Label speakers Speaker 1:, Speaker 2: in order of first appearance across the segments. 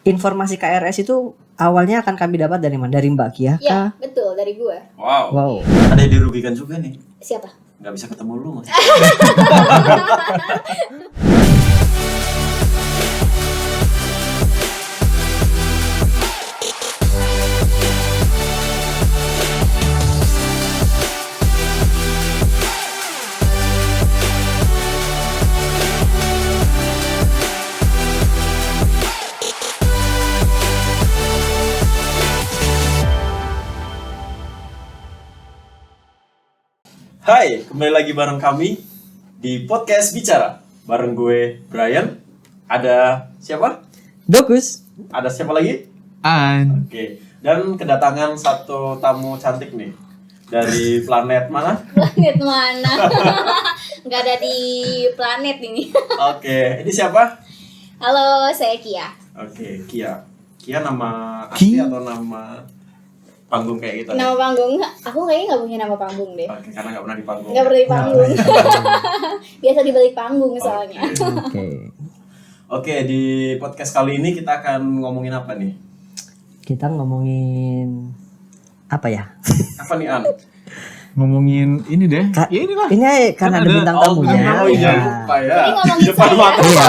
Speaker 1: informasi KRS itu awalnya akan kami dapat dari mana? Dari Mbak Kia
Speaker 2: Iya,
Speaker 1: kah?
Speaker 2: betul, dari gua.
Speaker 1: Wow.
Speaker 3: Ada yang dirugikan juga nih.
Speaker 2: Siapa?
Speaker 3: Nggak bisa ketemu lu Mas. Hai, kembali lagi bareng kami di podcast Bicara. Bareng gue Brian. Ada siapa?
Speaker 1: Dokus.
Speaker 3: Ada siapa lagi?
Speaker 4: An.
Speaker 3: Oke. Dan kedatangan satu tamu cantik nih. Dari planet mana?
Speaker 2: Planet mana? Nggak ada di planet ini.
Speaker 3: Oke, ini siapa?
Speaker 2: Halo, saya Kia.
Speaker 3: Oke, Kia. Kia nama asli atau nama panggung kayak gitu?
Speaker 2: Nama panggung? Aku kayaknya nggak punya nama panggung deh.
Speaker 3: Oke, karena nggak pernah di panggung.
Speaker 2: Nggak pernah di panggung. Biasa di balik panggung soalnya.
Speaker 3: Oke, di podcast kali ini kita akan ngomongin apa nih?
Speaker 1: Kita ngomongin apa ya?
Speaker 3: Apa nih, An?
Speaker 4: Ngomongin ini deh. Ya inilah.
Speaker 1: Ini karena ada bintang tamunya.
Speaker 3: Oh iya,
Speaker 1: Ya.
Speaker 3: lupa ya.
Speaker 2: Jadi ngomongin
Speaker 3: Di depan
Speaker 2: saya.
Speaker 3: mata.
Speaker 1: Iya.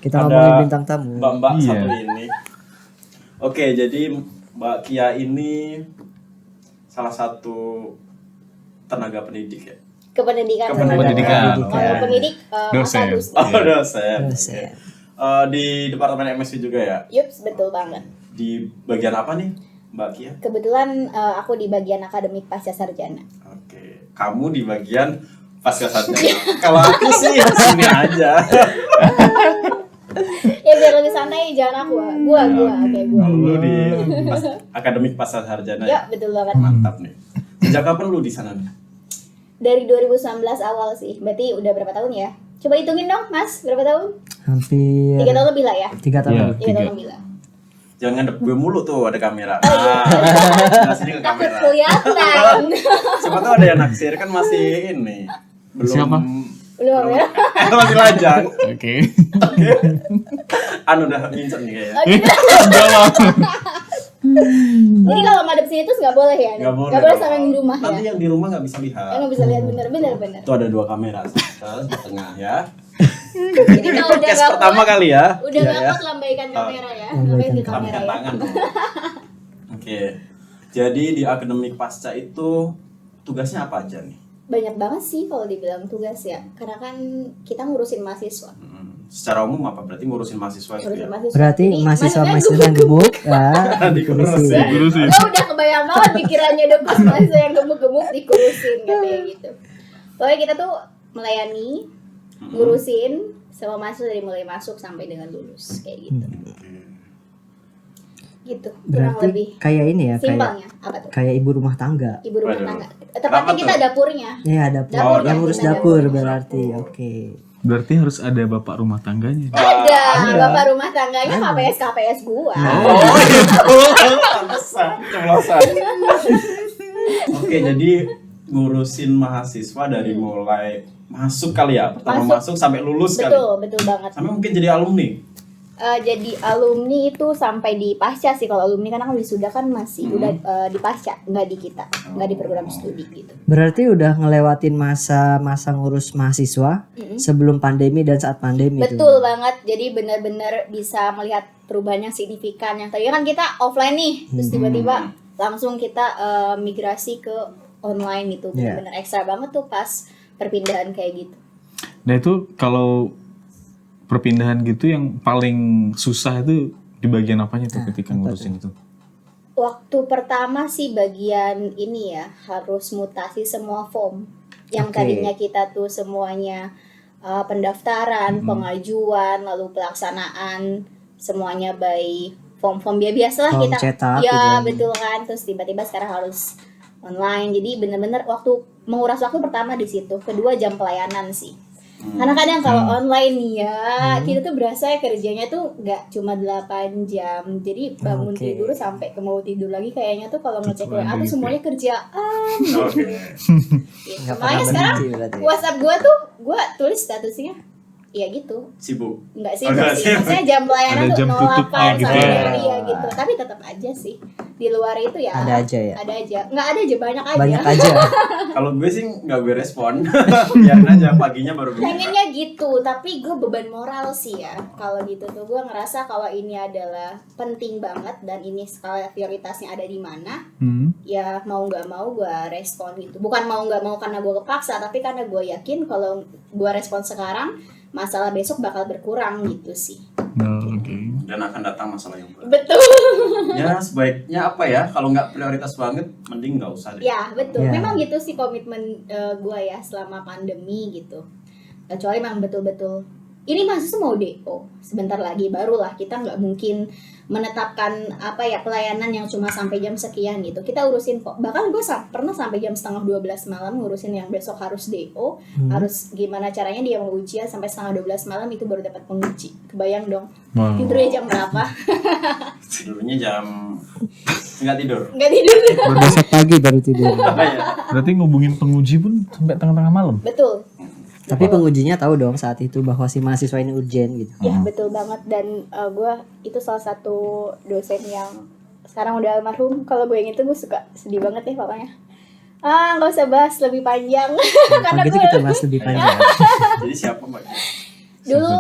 Speaker 1: Kita
Speaker 3: Ada
Speaker 1: ngomongin bintang tamu.
Speaker 3: Mbak
Speaker 4: Iya.
Speaker 3: satu ini. Oke, jadi Mbak Kia ini salah satu tenaga pendidik ya.
Speaker 2: Kependidikan.
Speaker 4: Kependidikan.
Speaker 2: Kalau pendidik,
Speaker 4: Dosen.
Speaker 2: Mas
Speaker 3: Oh, dosen.
Speaker 1: Dosen.
Speaker 3: Di departemen MSc juga ya.
Speaker 2: Yups, betul banget.
Speaker 3: Di bagian apa nih, Mbak Kia?
Speaker 2: Kebetulan aku di bagian akademik pasca sarjana.
Speaker 3: Oke, kamu di bagian pasca sarjana. Kalau aku sih ya sini aja.
Speaker 2: Ya biar lebih santai, jangan aku. Gua. Oke, gua.
Speaker 3: Lu di akademik pasca sarjana
Speaker 2: Ya,
Speaker 3: ya.
Speaker 2: betul banget.
Speaker 3: Mantap nih. Sejak kapan lu di sana nih?
Speaker 2: Dari 2019 awal sih. Berarti udah berapa tahun ya? Coba hitungin dong, Mas. Berapa tahun?
Speaker 1: Hampir
Speaker 2: 3 tahun lebih lah ya.
Speaker 1: 3 tahun.
Speaker 4: Iya.
Speaker 2: 3 tahun lebih lah.
Speaker 3: Jangan ngadep gue mulu tuh, ada kamera. Nah, sini ke
Speaker 2: Takut
Speaker 3: kamera.
Speaker 2: kelihatan.
Speaker 3: Siapa tahu ada yang naksir, kan masih ini. Belum.
Speaker 4: Siapa?
Speaker 2: Belum ya?
Speaker 3: Masih lajang.
Speaker 4: Oke.
Speaker 3: Udah ngincer nih kayaknya.
Speaker 2: Jadi kalau madep sini terus nggak boleh ya?
Speaker 3: Nggak boleh.
Speaker 2: Nggak boleh sama yang di rumah
Speaker 3: Nanti
Speaker 2: ya?
Speaker 3: yang di rumah nggak bisa lihat.
Speaker 2: Nggak bisa lihat bener.
Speaker 3: Itu ada 2 kamera, satu di tengah ya.
Speaker 2: Jadi kalau udah
Speaker 3: Podcast
Speaker 2: nggak
Speaker 3: pertama
Speaker 2: kuat,
Speaker 3: kali ya.
Speaker 2: udah
Speaker 3: Iya
Speaker 2: nggak
Speaker 3: ya.
Speaker 2: kuat lambaikan kamera ya.
Speaker 1: Lambaikan
Speaker 2: Lambaikan di kamera
Speaker 3: Lambaikan
Speaker 2: ya.
Speaker 3: tangan. Oke. Jadi di akademik pasca itu tugasnya apa aja nih?
Speaker 2: Banyak banget sih kalau dibilang tugas ya. Karena kan kita ngurusin mahasiswa.
Speaker 3: Secara umum apa berarti ngurusin mahasiswa gitu
Speaker 2: Ngurusin
Speaker 3: ya?
Speaker 2: mahasiswa.
Speaker 1: Berarti
Speaker 2: Jadi,
Speaker 1: mahasiswa yang gemuk
Speaker 3: Dikurusin.
Speaker 4: Dikurusin.
Speaker 2: Gue udah kebayang banget pikirannya Dokus mahasiswa yang gemuk-gemuk dikurusin kayak gitu. Pokoknya kita tuh melayani, ngurusin semua mahasiswa dari mulai masuk sampai dengan lulus kayak gitu. Gitu. Kurang
Speaker 1: Berarti
Speaker 2: lebih
Speaker 1: kayak ini ya,
Speaker 2: simpelnya apa tuh?
Speaker 1: kayak ibu rumah tangga.
Speaker 2: Ibu rumah
Speaker 3: Waduh.
Speaker 2: tangga.
Speaker 3: Kenapa
Speaker 2: Tepatnya kita
Speaker 3: tuh?
Speaker 2: dapurnya.
Speaker 1: Ya, dapur.
Speaker 2: Dapur
Speaker 1: Yang
Speaker 2: ya,
Speaker 1: ngurus
Speaker 2: kita
Speaker 1: dapur
Speaker 2: dapur.
Speaker 1: berarti. Oke.
Speaker 4: Berarti harus ada bapak rumah tangganya.
Speaker 2: Ada,
Speaker 1: ada.
Speaker 2: bapak rumah tangganya KPS gua.
Speaker 3: Pantesan, ceplosan. Oke, jadi ngurusin mahasiswa dari mulai masuk kali ya, pertama masuk sampai lulus kali.
Speaker 2: Betul banget.
Speaker 3: Sampai mungkin jadi alumni.
Speaker 2: Jadi alumni itu sampai di pasca sih. Kalau alumni karena kan wisuda kan masih udah di pasca, nggak di kita, nggak di program studi gitu.
Speaker 1: Berarti udah ngelewatin masa ngurus mahasiswa sebelum pandemi dan saat pandemi itu.
Speaker 2: Betul banget. Jadi benar-benar bisa melihat perubahan yang signifikan. Yang tadi kan kita offline nih, terus tiba-tiba langsung kita migrasi ke online itu.
Speaker 1: Yeah.
Speaker 2: Benar-benar ekstra banget tuh pas perpindahan kayak gitu.
Speaker 4: Nah itu kalau perpindahan gitu yang paling susah itu di bagian apanya tuh ketika ngurusin itu?
Speaker 2: Waktu pertama sih bagian ini ya, harus mutasi semua form. Yang
Speaker 1: Oke.
Speaker 2: tadinya kita tuh semuanya pendaftaran, pengajuan, lalu pelaksanaan, semuanya by form-form biasa lah
Speaker 1: Form
Speaker 2: kita.
Speaker 1: cetak
Speaker 2: Ya,
Speaker 1: gitu.
Speaker 2: betul kan. Terus tiba-tiba sekarang harus online. Jadi benar-benar menguras waktu pertama di situ. Kedua jam pelayanan sih. Karena kadang kalau online nih ya, kita tuh berasa ya kerjanya tuh nggak cuma 8 jam. Jadi bangun
Speaker 1: Oke.
Speaker 2: tidur sampai ke mau tidur lagi kayaknya tuh kalau ngecek
Speaker 4: Tutup
Speaker 2: WA tuh
Speaker 4: lagi,
Speaker 2: semuanya kerjaan.
Speaker 3: Oke.
Speaker 2: Gitu.
Speaker 1: Nggak pernah
Speaker 2: Makanya sekarang
Speaker 1: berhenti berarti.
Speaker 2: WhatsApp gue tuh gue tulis statusnya ya gitu.
Speaker 3: Sibuk.
Speaker 2: Enggak sih,
Speaker 3: Oh, enggak
Speaker 2: sih.
Speaker 3: sih.
Speaker 2: Maksudnya jam pelayanan
Speaker 4: Ada
Speaker 2: tuh
Speaker 4: jam
Speaker 2: 08
Speaker 4: tutupnya gitu
Speaker 2: sampai
Speaker 4: ya.
Speaker 2: iya gitu. Tapi tetap aja sih. Di luar itu ya
Speaker 1: Ada aja ya?
Speaker 2: Ada aja. Enggak ada aja, banyak aja.
Speaker 1: Banyak aja.
Speaker 3: Kalau gue sih nggak gue respon. Biarin aja paginya baru gue buka.
Speaker 2: Pengennya gitu, tapi gue beban moral sih ya. Kalau gitu tuh gue ngerasa kalau ini adalah penting banget dan ini skala prioritasnya ada di mana, ya mau nggak mau gue respon gitu. Bukan mau nggak mau karena gue kepaksa, tapi karena gue yakin kalau gue respon sekarang, masalah besok bakal berkurang gitu sih.
Speaker 4: Oke.
Speaker 3: Dan akan datang masalah yang baru.
Speaker 2: Betul.
Speaker 3: Ya sebaiknya apa ya, kalau nggak prioritas banget mending nggak usah deh.
Speaker 2: Ya betul.
Speaker 1: Ya.
Speaker 2: Memang gitu sih komitmen gue ya selama pandemi gitu. Kecuali memang betul-betul ini mahasiswa mau DO sebentar lagi barulah kita nggak mungkin menetapkan apa ya pelayanan yang cuma sampai jam sekian gitu. Kita urusin kok. Bahkan gue pernah sampai jam setengah 12 malam ngurusin yang besok harus DO, harus gimana caranya dia mau ujian sampai setengah 12 malam itu baru dapat penguji. Kebayang dong.
Speaker 4: Wow.
Speaker 2: Tidurnya jam berapa?
Speaker 3: Tidurnya jam nggak tidur.
Speaker 2: Nggak tidur.
Speaker 1: Baru besok pagi baru tidur.
Speaker 3: Apa ya?
Speaker 4: Berarti ngubungin penguji pun sampai tengah-tengah malam.
Speaker 2: Betul.
Speaker 1: Tapi pengujinya tahu dong saat itu bahwa si mahasiswa ini urgent gitu.
Speaker 2: Ya betul banget dan gue itu salah satu dosen yang sekarang udah almarhum. Kalau gue yang itu gue suka sedih banget ya pokoknya. Nggak usah bahas lebih panjang.
Speaker 1: Kalau gitu kita bahas lebih panjang.
Speaker 3: Jadi siapa mbak?
Speaker 2: Dulu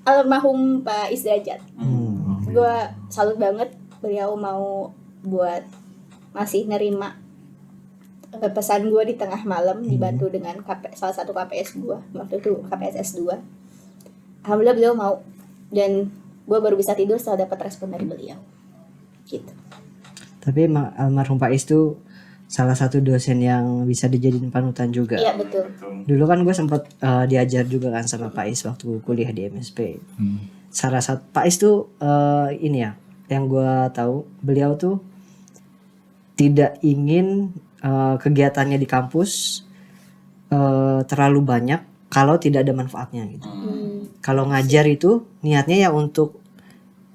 Speaker 2: almarhum Pak Isdrajat.
Speaker 1: Hmm.
Speaker 2: Gue salut banget beliau mau buat masih nerima pesan gue di tengah malam dibantu dengan salah satu KPS gue waktu itu KPSS 2. Alhamdulillah beliau mau dan gue baru bisa tidur setelah dapat respon dari beliau gitu.
Speaker 1: Tapi emang almarhum Pak Is tuh salah satu dosen yang bisa dijadiin panutan juga.
Speaker 2: Iya betul.
Speaker 1: Dulu kan gue sempat diajar juga kan sama Pak Is waktu kuliah di MSP. Salah satu Pak Is tuh ini ya, yang gue tahu beliau tuh tidak ingin kegiatannya di kampus terlalu banyak kalau tidak ada manfaatnya gitu. Kalau ngajar itu niatnya ya untuk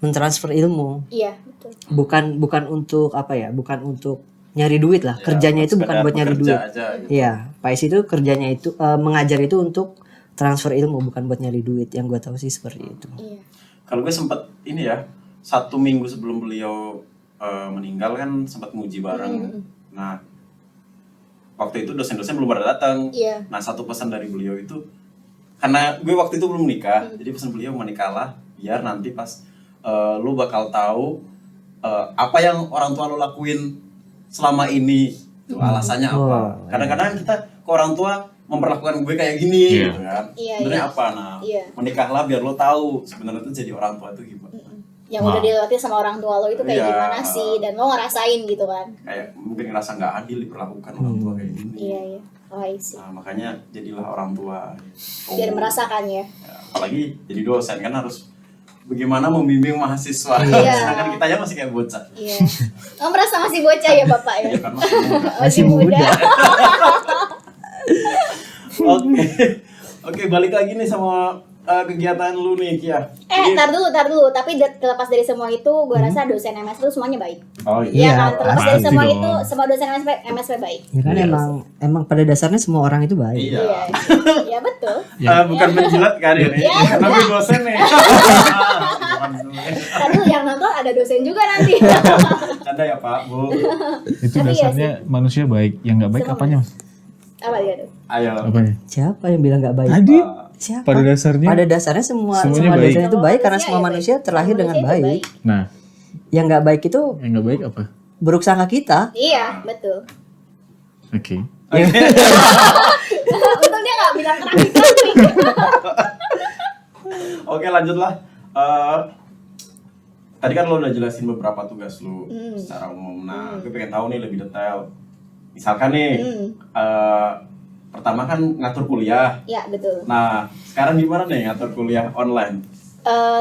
Speaker 1: mentransfer ilmu,
Speaker 2: Iya betul.
Speaker 1: bukan untuk apa ya, bukan untuk nyari duit lah. Kerjanya itu bukan buat nyari duit. Iya, Pak Is itu kerjanya itu mengajar itu untuk transfer ilmu, bukan buat nyari duit. Yang gue tahu sih seperti itu.
Speaker 2: Iya.
Speaker 3: Kalau gue sempet ini ya, 1 minggu sebelum beliau meninggal kan sempat nguji bareng. Nah, waktu itu dosen-dosen belum pada datang.
Speaker 2: Iya.
Speaker 3: Nah, satu pesan dari beliau itu, karena gue waktu itu belum nikah, jadi pesan beliau menikahlah biar nanti pas lu bakal tahu apa yang orang tua lu lakuin selama ini, tuh alasannya apa.
Speaker 1: Wow.
Speaker 3: Kadang-kadang kita ke orang tua memperlakukan gue kayak gini,
Speaker 4: Iya.
Speaker 3: gitu kan.
Speaker 2: Iya,
Speaker 3: Sebenarnya
Speaker 2: iya.
Speaker 3: apa? Nah,
Speaker 2: Iya.
Speaker 3: menikahlah biar lo tahu sebenarnya tuh jadi orang tua itu gimana.
Speaker 2: Yang udah dilatih sama orang tua lo itu kayak
Speaker 3: Iya.
Speaker 2: gimana sih dan lo ngerasain gitu kan.
Speaker 3: Kayak mungkin ngerasa nggak adil diperlakukan orang tua kayak gini.
Speaker 2: Iya iya. Oh I see.
Speaker 3: Nah, makanya jadilah orang tua.
Speaker 2: Biar merasakan ya.
Speaker 3: Ya, apalagi jadi dosen kan harus bagaimana membimbing mahasiswa.
Speaker 2: Iya.
Speaker 3: Sedangkan kita ya masih kayak bocah.
Speaker 2: Iya. Lo merasa masih bocah ya bapak ya?
Speaker 3: Ya kan masih muda.
Speaker 2: Masih muda.
Speaker 3: Oke. Oke, balik lagi nih sama kegiatan lu nih, Kia.
Speaker 2: Tar dulu. Tapi terlepas dari semua itu, gue rasa dosen MS itu semuanya baik.
Speaker 3: Oh
Speaker 2: Iya
Speaker 1: Iya,
Speaker 2: kan? Terlepas dari
Speaker 4: pasti
Speaker 2: semua
Speaker 4: dong.
Speaker 2: itu, semua dosen MSP baik.
Speaker 1: Ya kan emang pada dasarnya semua orang itu baik.
Speaker 3: Iya.
Speaker 2: Iya. Iya betul.
Speaker 3: Bukan menjilat kan ini.
Speaker 2: Iya,
Speaker 3: Karena gue dosen nih.
Speaker 2: Tar dulu yang nonton ada dosen juga nanti.
Speaker 3: Canda ya, Pak, Bu.
Speaker 4: Itu
Speaker 2: Tapi iya
Speaker 4: dasarnya manusia baik. Yang nggak baik
Speaker 2: Semua
Speaker 4: apanya, Mas?
Speaker 2: Apa dia tuh?
Speaker 3: Ayo.
Speaker 4: Apanya?
Speaker 1: Siapa yang bilang nggak baik?
Speaker 4: Tadi
Speaker 1: Siapa?
Speaker 4: pada dasarnya.
Speaker 1: Pada dasarnya semua
Speaker 4: Semuanya baik.
Speaker 1: dosen itu baik karena
Speaker 2: Semua
Speaker 1: semua
Speaker 2: manusia
Speaker 1: manusia terlahir
Speaker 2: Semua
Speaker 1: dengan
Speaker 2: manusia itu
Speaker 1: baik.
Speaker 4: Nah,
Speaker 1: Yang nggak baik itu
Speaker 4: yang nggak baik apa?
Speaker 1: buruk sangka kita.
Speaker 2: Iya, betul.
Speaker 4: Oke.
Speaker 2: Untung dia nggak bilang keras.
Speaker 3: Oke, lanjutlah. Tadi kan lo udah jelasin beberapa tugas lo secara umum. Nah, gue pengen tahu nih lebih detail. Misalkan nih, pertama kan ngatur kuliah.
Speaker 2: Ya betul.
Speaker 3: Nah, sekarang gimana nih ngatur kuliah online?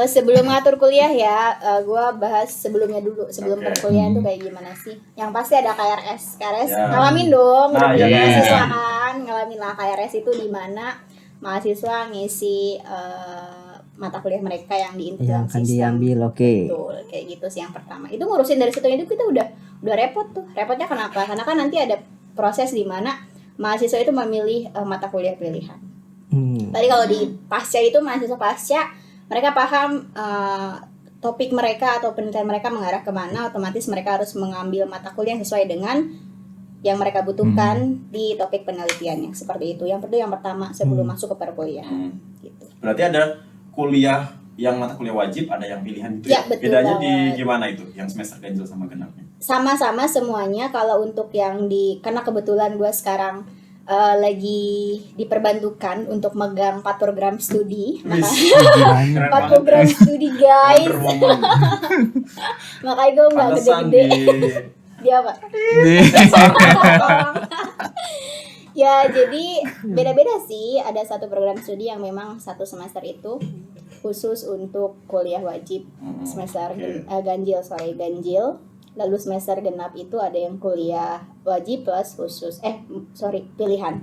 Speaker 2: Sebelum ngatur kuliah ya, gue bahas sebelumnya dulu. Sebelum
Speaker 3: Oke.
Speaker 2: perkuliahan tuh kayak gimana sih? Yang pasti ada KRS. KRS
Speaker 3: Ya.
Speaker 2: ngalamin dong.
Speaker 3: Nah,
Speaker 2: Udah
Speaker 3: iya.
Speaker 2: mahasiswa kan, ngalamin lah KRS itu di mana mahasiswa ngisi mata kuliah mereka yang di
Speaker 1: Yang akan
Speaker 2: sistem.
Speaker 1: diambil, oke.
Speaker 2: Betul, kayak gitu sih yang pertama. Itu ngurusin dari situ itu kita udah repot tuh. Repotnya kenapa? Karena kan nanti ada proses di mana mahasiswa itu memilih mata kuliah pilihan. Tadi kalau di pasca itu mahasiswa pasca mereka paham topik mereka atau penelitian mereka mengarah kemana, otomatis mereka harus mengambil mata kuliah sesuai dengan yang mereka butuhkan di topik penelitiannya. Seperti itu. Yang pertama sebelum masuk ke perkuliahan. Gitu.
Speaker 3: Berarti ada kuliah yang mata kuliah wajib, ada yang pilihan gitu
Speaker 2: Ya,
Speaker 3: ya?
Speaker 2: betul
Speaker 3: Bedanya
Speaker 2: banget.
Speaker 3: di gimana itu? Yang semester ganjil sama genapnya?
Speaker 2: Sama-sama semuanya. Kalau untuk yang karena kebetulan gue sekarang lagi diperbantukan untuk megang 4 program studi.
Speaker 3: Wis,
Speaker 2: Makanya
Speaker 3: keren
Speaker 2: 4
Speaker 3: banget.
Speaker 2: program studi guys.
Speaker 3: Wonder Woman.
Speaker 2: Makanya gue nggak
Speaker 3: Pantesan
Speaker 2: gede-gede. Dia apa? Ya jadi beda-beda sih. Ada satu program studi yang memang satu semester itu khusus untuk kuliah wajib. Semester ganjil. Lalu semester genap itu ada yang kuliah wajib plus khusus. Pilihan.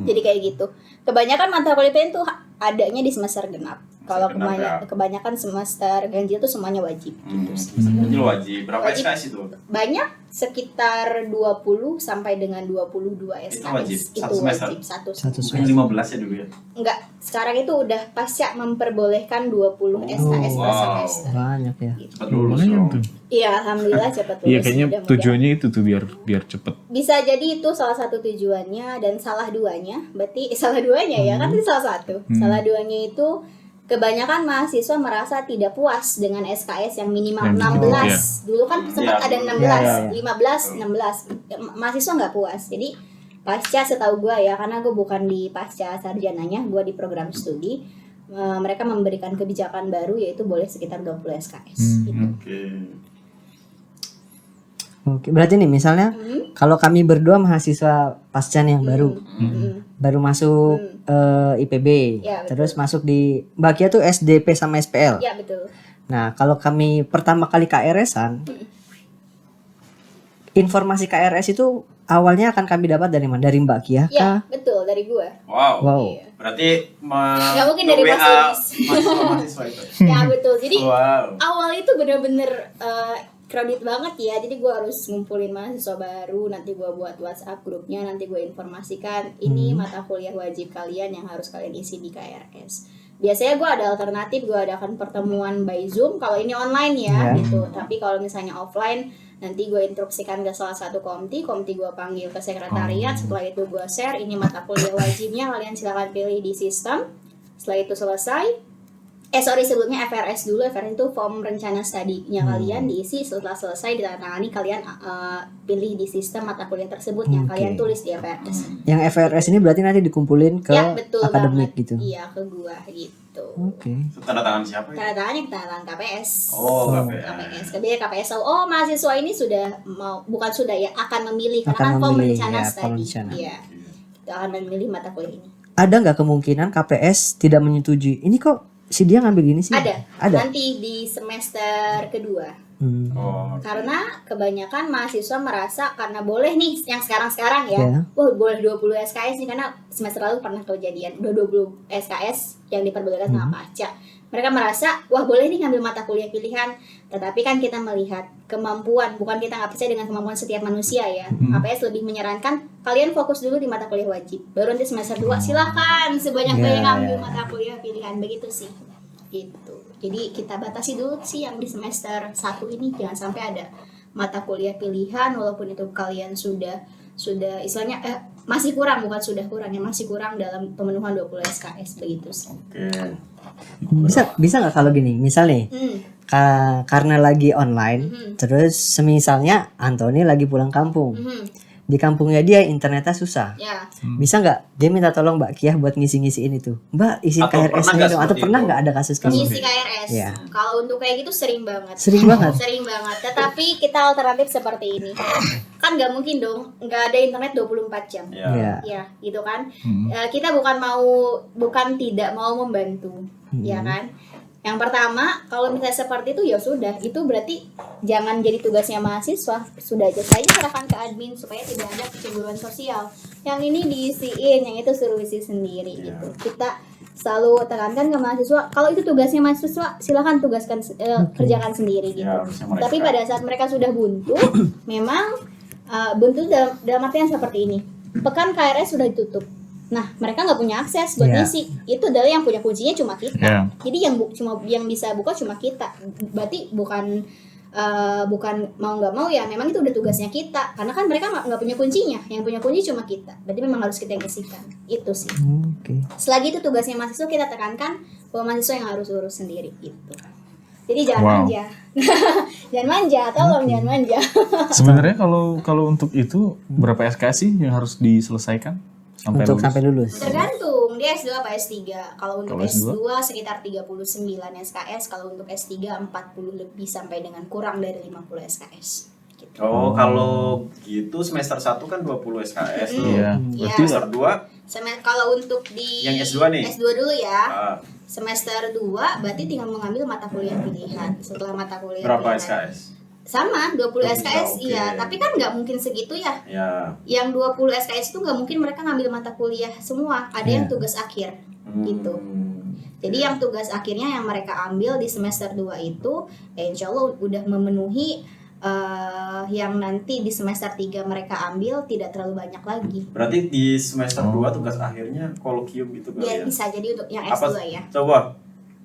Speaker 2: Jadi kayak gitu. Kebanyakan mata kuliah pilihan tuh adanya di semester genap. Kalau
Speaker 3: Genap, ya.
Speaker 2: kebanyakan semester ganjil tuh semuanya wajib.
Speaker 3: Semester ganjil wajib. Berapa
Speaker 2: Wajib.
Speaker 3: SKS itu?
Speaker 2: Banyak, sekitar 20 sampai dengan 22 SKS.
Speaker 3: Itu wajib? Satu semester?
Speaker 2: Wajib satu
Speaker 1: Satu
Speaker 2: semester.
Speaker 3: Mungkin 15 ya dulu ya?
Speaker 2: Enggak, sekarang itu udah pasca memperbolehkan 20 SKS per
Speaker 3: wow.
Speaker 2: semester.
Speaker 1: Banyak ya.
Speaker 3: Cepat lulus
Speaker 4: Lumayan
Speaker 3: dong.
Speaker 4: tuh.
Speaker 2: Iya, alhamdulillah cepat lulus.
Speaker 4: Iya kayaknya
Speaker 2: Mudah-mudahan.
Speaker 4: tujuannya itu tuh biar cepet.
Speaker 2: Bisa jadi itu salah satu tujuannya dan salah duanya. Berarti salah duanya ya, kan itu salah satu. Salah duanya itu kebanyakan mahasiswa merasa tidak puas dengan SKS yang minimal
Speaker 4: Yang
Speaker 2: 16. Dulu kan sempat
Speaker 3: Iya,
Speaker 2: ada
Speaker 3: iya,
Speaker 2: 16, 15, 16. Mahasiswa nggak puas. Jadi pasca setahu gue ya, karena gue bukan di pasca sarjananya, gue di program studi. Mereka memberikan kebijakan baru yaitu boleh sekitar 20 SKS. Gitu.
Speaker 3: Oke.
Speaker 1: Oke, berarti nih misalnya kalau kami berdua mahasiswa pascan yang baru masuk IPB,
Speaker 2: Ya, betul.
Speaker 1: terus masuk di Mbak Kia tuh SDP sama SPL.
Speaker 2: Ya betul.
Speaker 1: Nah, kalau kami pertama kali KRS-an, informasi KRS itu awalnya akan kami dapat dari mana? Dari Mbak Kia
Speaker 2: Ya
Speaker 1: kah?
Speaker 2: betul dari gue.
Speaker 3: Wow.
Speaker 1: Wow.
Speaker 2: Iya.
Speaker 3: Berarti
Speaker 2: Nggak mungkin dari Mas Luis.
Speaker 3: mahasiswa itu.
Speaker 2: Ya betul. Jadi
Speaker 3: Wow.
Speaker 2: awal itu bener-bener kredit banget ya. Jadi gue harus ngumpulin mahasiswa baru. Nanti gue buat WhatsApp grupnya. Nanti gue informasikan ini mata kuliah wajib kalian yang harus kalian isi di KRS. Biasanya gue ada alternatif. Gue adakan pertemuan by Zoom. Kalau ini online ya gitu. Tapi kalau misalnya offline, nanti gue instruksikan ke salah satu komti gue panggil ke sekretariat. Setelah itu gue share ini mata kuliah wajibnya. Kalian silakan pilih di sistem. Setelah itu selesai. Sebelumnya FRS dulu. FRS itu form rencana studinya kalian diisi. Setelah selesai ditandatangani, kalian pilih di sistem mata kuliah tersebut yang kalian tulis di FRS.
Speaker 1: Yang FRS ini berarti nanti dikumpulin ke
Speaker 2: Ya betul
Speaker 1: akademik
Speaker 2: banget.
Speaker 1: gitu.
Speaker 2: Iya ke gua gitu.
Speaker 1: Oke.
Speaker 3: Itu tanda tangan siapa ya?
Speaker 2: Tanda tangannya tanda tangan KPS.
Speaker 3: Oh,
Speaker 2: KPS. Kemudian KPS tahu, oh mahasiswa ini sudah akan memilih karena
Speaker 1: Akan
Speaker 2: kan form
Speaker 1: memilih,
Speaker 2: rencana
Speaker 1: ya, form
Speaker 2: studi.
Speaker 1: rencana.
Speaker 2: Iya. Kita akan memilih mata kuliah ini.
Speaker 1: Ada nggak kemungkinan KPS tidak menyetujui? Ini kok si dia ngambil gini sih?
Speaker 2: Ada.
Speaker 1: Ada.
Speaker 2: Nanti di semester kedua.
Speaker 3: Oh.
Speaker 2: Karena kebanyakan mahasiswa merasa karena boleh nih yang sekarang-sekarang ya.
Speaker 1: Ya.
Speaker 2: Wah, boleh 20 SKS nih karena semester lalu pernah kejadian udah 20 SKS yang diperbolehkan sama Paca. Mereka merasa, wah boleh nih ngambil mata kuliah pilihan. Tetapi kan kita melihat kemampuan, bukan kita nggak percaya dengan kemampuan setiap manusia ya. APS lebih menyarankan kalian fokus dulu di mata kuliah wajib. Baru nanti semester 2 silakan sebanyak-banyak ngambil mata kuliah pilihan. Begitu sih. Gitu. Jadi kita batasi dulu sih yang di semester 1 ini jangan sampai ada mata kuliah pilihan walaupun itu kalian sudah istilahnya masih kurang, bukan sudah kurang ya, masih kurang dalam pemenuhan 20 SKS begitu sih.
Speaker 3: Oke.
Speaker 1: Bisa nggak kalau gini? Misal nih, karena lagi online, terus semisalnya Anthony lagi pulang kampung. Di kampungnya dia internetnya susah.
Speaker 2: Ya.
Speaker 1: Bisa nggak dia minta tolong Mbak Kia buat ngisi-ngisiin itu? Mbak isi
Speaker 3: Atau
Speaker 1: KRS
Speaker 3: pernah
Speaker 1: nya
Speaker 3: nggak
Speaker 1: dong. Atau
Speaker 3: seperti
Speaker 1: pernah
Speaker 3: itu?
Speaker 1: nggak ada kasus kayak
Speaker 2: Ngisi
Speaker 1: gitu?
Speaker 2: KRS.
Speaker 1: Iya.
Speaker 2: Kalau untuk kayak gitu sering banget.
Speaker 1: Sering banget.
Speaker 2: Sering banget. Tetapi kita alternatif seperti ini. Kan nggak mungkin dong, nggak ada internet 24 jam.
Speaker 3: Ya.
Speaker 1: Iya.
Speaker 2: Ya, gitu kan. Kita bukan tidak mau membantu, ya kan. Yang pertama, kalau misalnya seperti itu ya sudah, itu berarti jangan jadi tugasnya mahasiswa, sudah aja saya serahkan ke admin supaya tidak ada kecemburuan sosial. Yang ini diisiin, yang itu suruh isi sendiri gitu. Kita selalu tekankan ke mahasiswa, kalau itu tugasnya mahasiswa silakan tugaskan kerjakan sendiri gitu.
Speaker 3: Ya, harusnya mereka.
Speaker 2: Tapi pada saat mereka sudah buntu, memang buntu dalam artian seperti ini. Pekan KRS sudah ditutup. Nah, mereka nggak punya akses buat
Speaker 1: Iya.
Speaker 2: ngisi. Itu adalah yang punya kuncinya cuma kita.
Speaker 4: Iya.
Speaker 2: Jadi yang bisa buka cuma kita. Berarti bukan mau nggak mau ya, memang itu udah tugasnya kita. Karena kan mereka nggak punya kuncinya. Yang punya kunci cuma kita. Berarti memang harus kita yang isikan. Itu sih.
Speaker 1: Oke.
Speaker 2: Selagi itu tugasnya mahasiswa, kita tekankan bahwa mahasiswa yang harus urus sendiri gitu. Jadi jangan
Speaker 4: Wow.
Speaker 2: manja. Jangan manja, tolong jangan manja.
Speaker 4: Sebenarnya kalau untuk itu berapa SKS sih yang harus diselesaikan sampai
Speaker 1: Untuk
Speaker 4: lulus?
Speaker 1: sampai lulus.
Speaker 2: Tergantung dia S2 apa S3. Kalau untuk
Speaker 4: Kalau S2?
Speaker 2: S2 sekitar 39 SKS, kalau untuk S3 40 lebih sampai dengan kurang dari 50 SKS. Gitu.
Speaker 3: Oh, kalau gitu semester 1 kan 20 SKS tuh.
Speaker 4: Iya.
Speaker 2: Iya.
Speaker 4: Berarti
Speaker 3: Semester 2
Speaker 2: Kalau untuk di
Speaker 3: Yang S2 nih?
Speaker 2: S2 dulu ya.
Speaker 3: ah,
Speaker 2: Semester 2 berarti tinggal mengambil mata kuliah pilihan. Setelah mata kuliah
Speaker 3: berapa
Speaker 2: pilihan.
Speaker 3: SKS?
Speaker 2: Sama 20 SKS,
Speaker 3: Oke.
Speaker 2: iya. Tapi kan nggak mungkin segitu ya.
Speaker 3: Ya.
Speaker 2: Yang 20 SKS itu nggak mungkin mereka ngambil mata kuliah semua. Ada yang tugas akhir. Gitu. Jadi yang tugas akhirnya yang mereka ambil di semester 2 itu insya Allah udah memenuhi yang nanti di semester 3 mereka ambil tidak terlalu banyak lagi.
Speaker 3: Berarti di semester 2 tugas akhirnya kolokium gitu kali
Speaker 2: Ya
Speaker 3: ya?
Speaker 2: bisa jadi untuk yang
Speaker 3: Apa?
Speaker 2: S2 ya.
Speaker 3: Coba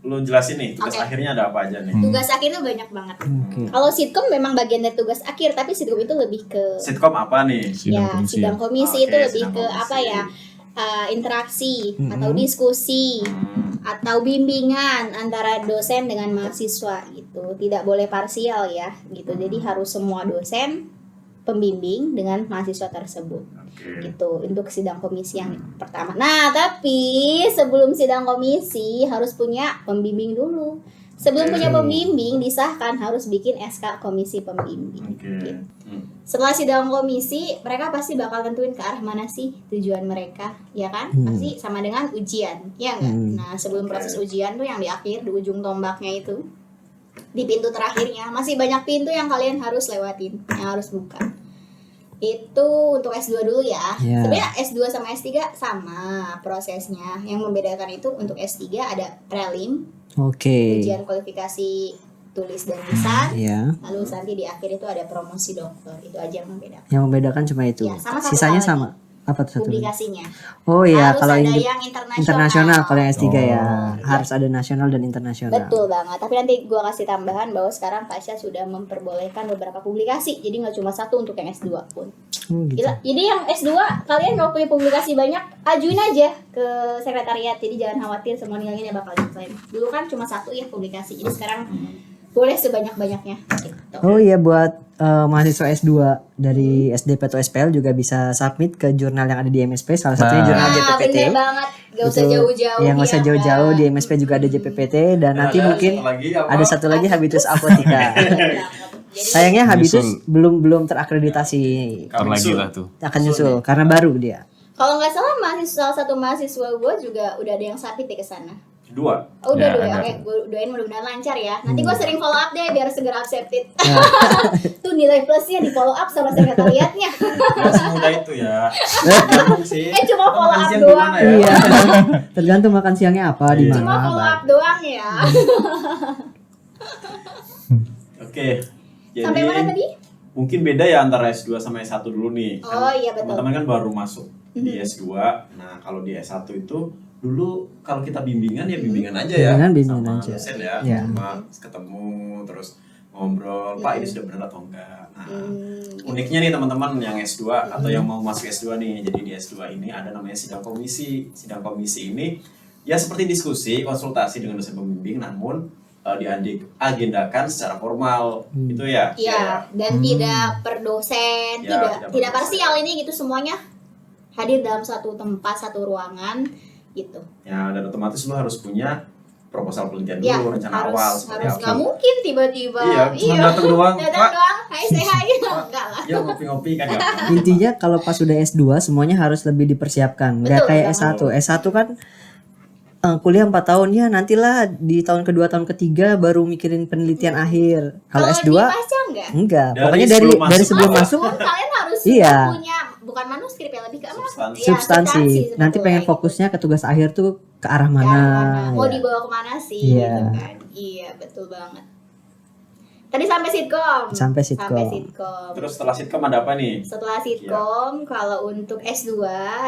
Speaker 3: lu jelasin nih, tugas
Speaker 2: Oke.
Speaker 3: akhirnya ada apa aja nih?
Speaker 2: Tugas akhirnya banyak banget.
Speaker 1: Oke.
Speaker 2: Kalau sitkom memang bagian dari tugas akhir, tapi sitkom itu lebih ke
Speaker 3: Sitkom apa nih?
Speaker 2: sidang komisi
Speaker 3: Oke,
Speaker 2: itu lebih
Speaker 3: sidang
Speaker 2: ke
Speaker 3: komisi.
Speaker 2: apa ya? Interaksi
Speaker 1: Mm-mm.
Speaker 2: atau diskusi
Speaker 3: Hmm,
Speaker 2: atau bimbingan antara dosen dengan mahasiswa gitu. Tidak boleh parsial ya gitu. Jadi harus semua dosen pembimbing dengan mahasiswa tersebut.
Speaker 3: Oke.
Speaker 2: Gitu untuk sidang komisi yang pertama. Nah, tapi sebelum sidang komisi harus punya pembimbing dulu. Sebelum
Speaker 3: Oke.
Speaker 2: punya pembimbing disahkan harus bikin SK komisi pembimbing.
Speaker 3: Oke.
Speaker 2: Gitu.
Speaker 3: Hmm.
Speaker 2: Setelah sidang komisi, mereka pasti bakal tentuin ke arah mana sih tujuan mereka, ya kan? Pasti sama dengan ujian, ya enggak? Nah, sebelum proses ujian tuh yang di akhir, di ujung tombaknya itu, di pintu terakhirnya, masih banyak pintu yang kalian harus lewatin, yang harus buka. Itu untuk S2 dulu ya.
Speaker 1: Ya.
Speaker 2: Sebenarnya S2 sama S3 sama prosesnya. Yang membedakan itu untuk S3 ada prelim,
Speaker 1: Oke.
Speaker 2: ujian kualifikasi tulis dan lisan.
Speaker 1: Ya.
Speaker 2: Lalu nanti di akhir itu ada promosi dokter. Itu aja yang membedakan.
Speaker 1: Yang membedakan cuma itu.
Speaker 2: Ya, sama satu
Speaker 1: Sisanya
Speaker 2: hal
Speaker 1: sama. Apa tuh satu lagi?
Speaker 2: Publikasinya.
Speaker 1: Oh iya,
Speaker 2: Harus
Speaker 1: kalau
Speaker 2: ada
Speaker 1: ini
Speaker 2: yang internasional.
Speaker 1: internasional kalau yang S3 ya.
Speaker 4: Oh.
Speaker 1: Harus ada nasional dan internasional.
Speaker 2: Betul banget. Tapi nanti gua kasih tambahan bahwa sekarang Pasha sudah memperbolehkan beberapa publikasi. Jadi nggak cuma satu untuk yang S2 pun.
Speaker 1: Gitu.
Speaker 2: Gila. Jadi yang S2 kalian kalau punya publikasi banyak, ajuin aja ke sekretariat. Jadi jangan khawatir semua nilainya bakal diklaim. Dulu kan cuma satu ya publikasi. Jadi sekarang boleh sebanyak-banyaknya gitu.
Speaker 1: Oh iya, buat mahasiswa S2 dari SDP atau SPL juga bisa submit ke jurnal yang ada di MSP. Salah satunya
Speaker 4: Nah.
Speaker 1: jurnal
Speaker 2: Nah,
Speaker 1: JPPT.
Speaker 2: bener banget. Gak usah
Speaker 1: Itu
Speaker 2: jauh-jauh.
Speaker 1: yang nggak usah
Speaker 2: ya
Speaker 1: jauh-jauh,
Speaker 2: kan?
Speaker 1: di MSP juga ada JPPT dan nanti
Speaker 3: Ada
Speaker 1: mungkin
Speaker 3: satu lagi apa?
Speaker 1: ada satu lagi Habitus Apotika.
Speaker 2: Jadi
Speaker 1: Sayangnya Habitus
Speaker 4: Nyusul.
Speaker 1: belum terakreditasi,
Speaker 4: Ntar lagi lah tuh.
Speaker 1: akan nyusul karena baru dia.
Speaker 2: kalau nggak salah salah satu mahasiswa gue juga udah ada yang submit ya ke sana.
Speaker 3: Dua.
Speaker 2: Oh, udah
Speaker 4: Ya,
Speaker 2: dua.
Speaker 4: ada
Speaker 2: Oke,
Speaker 4: tuh.
Speaker 2: gue doain mudah-mudahan lancar ya. Nanti gue sering follow up deh biar segera accepted.
Speaker 1: Ya.
Speaker 2: Tuh nilai plusnya di follow up sama sekretariatnya.
Speaker 3: Nggak semudah itu ya. Tergantung sih.
Speaker 2: Cuma
Speaker 3: Lo
Speaker 2: follow
Speaker 3: makan
Speaker 2: up
Speaker 3: siang
Speaker 2: doang.
Speaker 3: gimana ya?
Speaker 1: Iya. Tergantung makan siangnya apa di
Speaker 3: Iya.
Speaker 2: Cuma
Speaker 1: mana.
Speaker 2: follow up doang ya.
Speaker 3: Oke. Jadi
Speaker 2: Sampai mana tadi?
Speaker 3: mungkin beda ya antara S2 sama S1 dulu nih.
Speaker 2: Oh, iya, betul.
Speaker 3: Teman-teman kan baru masuk di S2. Nah, kalau di S1 itu dulu kalau kita bimbingan ya bimbingan aja ya.
Speaker 1: Bimbingan
Speaker 3: sama
Speaker 1: aja.
Speaker 3: dosen ya.
Speaker 1: Ya.
Speaker 3: Cuma ketemu terus ngobrol, Pak ini sudah benar atau enggak. Nah, uniknya nih teman-teman yang S2 atau yang mau masuk S2 nih. Jadi di S2 ini ada namanya sidang komisi. Sidang komisi ini ya seperti diskusi, konsultasi dengan dosen pembimbing namun diagendakan secara formal. Itu ya.
Speaker 2: Iya, dan tidak per dosen,
Speaker 3: Ya,
Speaker 2: tidak
Speaker 3: tidak per
Speaker 2: parsial ini gitu, semuanya hadir dalam satu tempat, satu ruangan gitu.
Speaker 3: Ya, dan otomatis lo harus punya proposal penelitian
Speaker 2: Ya,
Speaker 3: dulu, rencana
Speaker 2: harus
Speaker 3: awal seperti
Speaker 2: harus
Speaker 3: apa.
Speaker 2: nggak mungkin tiba-tiba.
Speaker 3: Iya, cuma datang doang,
Speaker 2: Datang
Speaker 3: Pak.
Speaker 2: doang, hai say hi. Enggak lah.
Speaker 3: Ya ngopi-ngopi kan ya.
Speaker 1: Intinya kalau pas sudah S2 semuanya harus lebih dipersiapkan. Nggak
Speaker 2: Betul,
Speaker 1: kayak
Speaker 2: betul.
Speaker 1: S1. S1 kan kuliah 4 tahun ya, nantilah di tahun kedua tahun ketiga baru mikirin penelitian akhir. Kalau S2
Speaker 2: di Pasca enggak?
Speaker 1: enggak.
Speaker 3: Dari
Speaker 1: Pokoknya
Speaker 3: sebelum
Speaker 1: dari
Speaker 3: masuk.
Speaker 1: sebelum masuk
Speaker 2: Pun kalian harus
Speaker 1: Iya.
Speaker 2: punya bukan manuskrip ya, lebih ke apa?
Speaker 3: Substansi.
Speaker 2: Ya,
Speaker 1: substansi. Nanti
Speaker 2: sebetulnya.
Speaker 1: pengen fokusnya ke tugas akhir tuh ke arah
Speaker 2: Ke
Speaker 1: mana.
Speaker 2: arah mana? Mau
Speaker 1: ya.
Speaker 2: dibawa kemana sih
Speaker 1: Iya.
Speaker 2: gitu kan. Iya, betul banget. Tadi sampai sitkom.
Speaker 1: Sampai sitkom.
Speaker 3: Terus setelah sitkom ada apa nih?
Speaker 2: Setelah sitkom, kalau untuk S2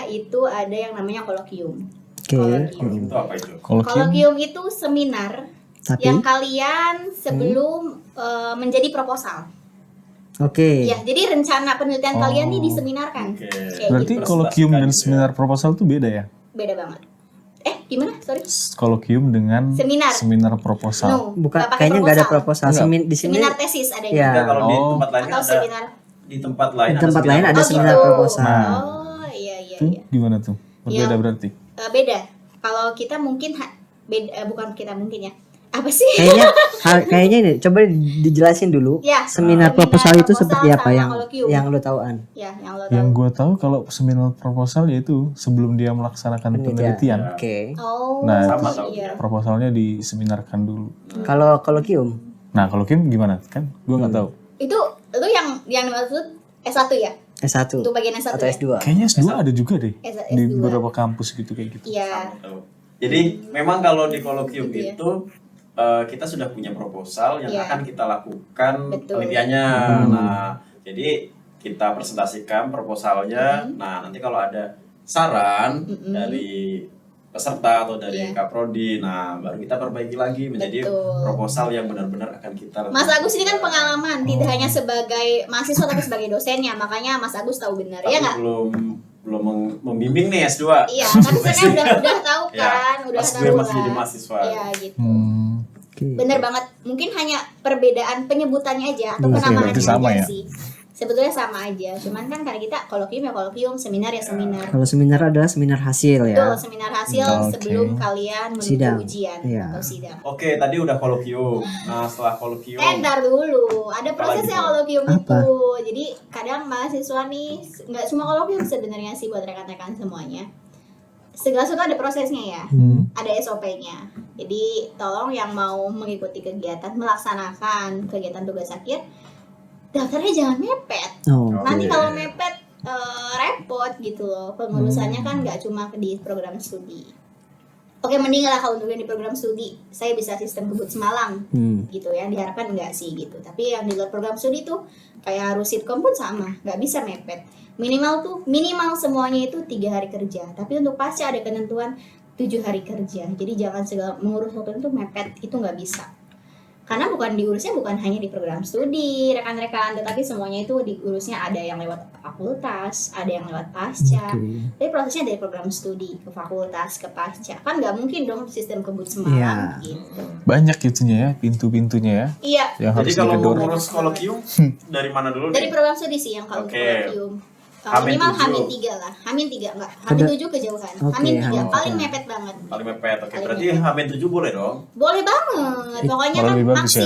Speaker 2: itu ada yang namanya kolokium.
Speaker 1: Oke.
Speaker 3: Itu apa itu?
Speaker 2: Kolokium itu seminar
Speaker 1: Tapi
Speaker 2: yang kalian sebelum menjadi proposal.
Speaker 1: oke.
Speaker 2: Ya, jadi rencana penelitian kalian nih diseminarkan.
Speaker 3: Oke.
Speaker 2: Kayak
Speaker 4: Berarti
Speaker 2: gitu.
Speaker 4: kolokium dan
Speaker 3: Presentasikan
Speaker 4: seminar proposal tuh beda ya?
Speaker 2: Beda banget. Gimana? Sorry.
Speaker 4: Kolokium dengan
Speaker 2: Seminar.
Speaker 4: proposal.
Speaker 2: No,
Speaker 1: Bukan,
Speaker 2: nggak pakai
Speaker 1: kayaknya nggak ada
Speaker 2: proposal.
Speaker 1: proposal. Di sini
Speaker 2: Seminar tesis ada
Speaker 1: Ya.
Speaker 3: Enggak, kalau di
Speaker 4: Oh.
Speaker 3: tempat lain
Speaker 2: atau
Speaker 3: ada
Speaker 2: seminar.
Speaker 3: di tempat lain
Speaker 1: di tempat lain ada
Speaker 2: Oh,
Speaker 1: seminar
Speaker 2: gitu.
Speaker 1: proposal.
Speaker 4: Nah.
Speaker 2: Oh, iya.
Speaker 4: Itu gimana tuh? Berbeda
Speaker 2: Yang-
Speaker 4: berarti?
Speaker 2: Beda. Kalau kita mungkin beda, bukan kita mungkin ya. Apa sih?
Speaker 1: Kayaknya ini coba dijelasin dulu.
Speaker 2: Ya,
Speaker 1: Seminar
Speaker 2: seminar
Speaker 1: proposal itu
Speaker 2: proposal
Speaker 1: seperti apa
Speaker 2: sama
Speaker 1: yang
Speaker 2: kolokium.
Speaker 1: lo tahuan?
Speaker 2: Ya, yang lo
Speaker 4: Yang
Speaker 2: tahu.
Speaker 4: gue tahu kalau seminar proposal yaitu sebelum dia melaksanakan penelitian.
Speaker 1: Oke.
Speaker 2: Oh,
Speaker 4: Nah,
Speaker 3: Sama
Speaker 4: terus
Speaker 3: tahu.
Speaker 2: iya.
Speaker 4: proposalnya diseminarkan dulu.
Speaker 1: Kalau kolokium
Speaker 4: Nah, kolokium gimana? Kan gue nggak tahu.
Speaker 2: Itu yang dimaksud S1 ya?
Speaker 1: S1
Speaker 2: Untuk bagian S1
Speaker 1: atau
Speaker 2: ya?
Speaker 1: S2.
Speaker 4: Kayaknya S2 ada juga deh.
Speaker 2: S2.
Speaker 4: Di beberapa kampus gitu kayak gitu.
Speaker 2: Iya.
Speaker 3: Tahu. Jadi memang kalau di kolokium
Speaker 2: Gitu ya.
Speaker 3: itu kita sudah punya proposal yang
Speaker 2: Iya.
Speaker 3: akan kita lakukan
Speaker 2: Betul.
Speaker 3: penelitiannya. Nah, jadi kita presentasikan proposalnya. Nah, nanti kalau ada saran dari peserta atau dari
Speaker 2: Iya.
Speaker 3: Kaprodi, nah baru kita perbaiki lagi menjadi
Speaker 2: Betul.
Speaker 3: proposal yang benar-benar akan kita
Speaker 2: Mas Agus ini kan pengalaman, tidak hanya sebagai mahasiswa tapi sebagai dosennya, makanya Mas Agus tahu benar,
Speaker 3: tapi
Speaker 2: ya nggak?
Speaker 3: belum membimbing nih S2.
Speaker 2: Iya, tapi saya udah tahu
Speaker 3: Ya,
Speaker 2: kan, udah
Speaker 3: pas gue
Speaker 2: tahu
Speaker 3: masih jadi
Speaker 2: lah.
Speaker 3: mahasiswa.
Speaker 2: Iya gitu.
Speaker 1: Oke.
Speaker 2: Bener banget, mungkin hanya perbedaan penyebutannya aja atau
Speaker 1: Iya,
Speaker 2: penamaannya
Speaker 4: berarti sama
Speaker 2: aja
Speaker 4: ya?
Speaker 2: sih. Sebetulnya sama aja, cuman kan karena kita kolokium ya kolokium, seminar ya seminar.
Speaker 1: Kalau seminar adalah seminar hasil ya.
Speaker 2: Betul, seminar hasil
Speaker 4: Oke.
Speaker 2: sebelum kalian menuju
Speaker 1: Sidang.
Speaker 2: ujian
Speaker 1: Iya.
Speaker 2: atau sidang.
Speaker 3: Oke, tadi udah kolokium. Nah, setelah kolokium,
Speaker 2: Ntar dulu, ada
Speaker 3: Apa
Speaker 2: prosesnya
Speaker 3: lagi,
Speaker 2: kolokium
Speaker 1: Apa?
Speaker 2: itu. Jadi kadang mahasiswa nih, nggak semua kolokium sebenarnya sih buat rekan-rekan semuanya. Segala sesuatu ada prosesnya ya, ada SOP-nya. Jadi tolong yang mau mengikuti kegiatan, melaksanakan kegiatan tugas akhir, daftarnya jangan mepet.
Speaker 1: Oh,
Speaker 2: Nanti
Speaker 3: Oke.
Speaker 2: kalau mepet repot gitu loh. Pengurusannya kan nggak cuma di program studi. Oke, mending lah kalau untuk yang di program studi, saya bisa sistem kebut semalam gitu ya, diharapkan enggak sih gitu. Tapi yang di luar program studi tuh kayak harus sitkom pun sama, nggak bisa mepet. Minimal semuanya itu 3 hari kerja. Tapi untuk pasca ada ketentuan 7 hari kerja. Jadi jangan segala mengurus waktu itu mepet, itu nggak bisa. Karena diurusnya bukan hanya di program studi rekan-rekan, tetapi semuanya itu diurusnya ada yang lewat fakultas, ada yang lewat pasca.
Speaker 1: Oke.
Speaker 2: Tapi prosesnya dari program studi ke fakultas ke pasca, kan nggak mungkin dong sistem kebut
Speaker 1: Iya.
Speaker 2: semalam gitu.
Speaker 4: Banyak itunya ya, pintu-pintunya ya,
Speaker 2: Iya,
Speaker 4: yang
Speaker 3: jadi
Speaker 4: harus
Speaker 3: kalau
Speaker 4: digedor.
Speaker 3: ngurus kolokium dari mana dulu
Speaker 2: dari
Speaker 3: nih?
Speaker 2: program studi sih yang kalau
Speaker 3: Oke.
Speaker 2: kolokium.
Speaker 3: Hamin
Speaker 2: Minimal
Speaker 3: 7.
Speaker 2: Hamin 3 lah. Hamin 3 enggak. Hamin 7 kejauhan.
Speaker 1: Oke,
Speaker 2: Hamin 3
Speaker 1: Hamin
Speaker 2: paling
Speaker 1: 3.
Speaker 2: mepet banget.
Speaker 3: Paling mepet. Oke,
Speaker 2: Paling
Speaker 3: berarti
Speaker 2: mepet.
Speaker 3: Hamin 7 boleh dong?
Speaker 2: Boleh banget. Pokoknya
Speaker 4: Malah
Speaker 2: kan
Speaker 4: lebih bagus ya?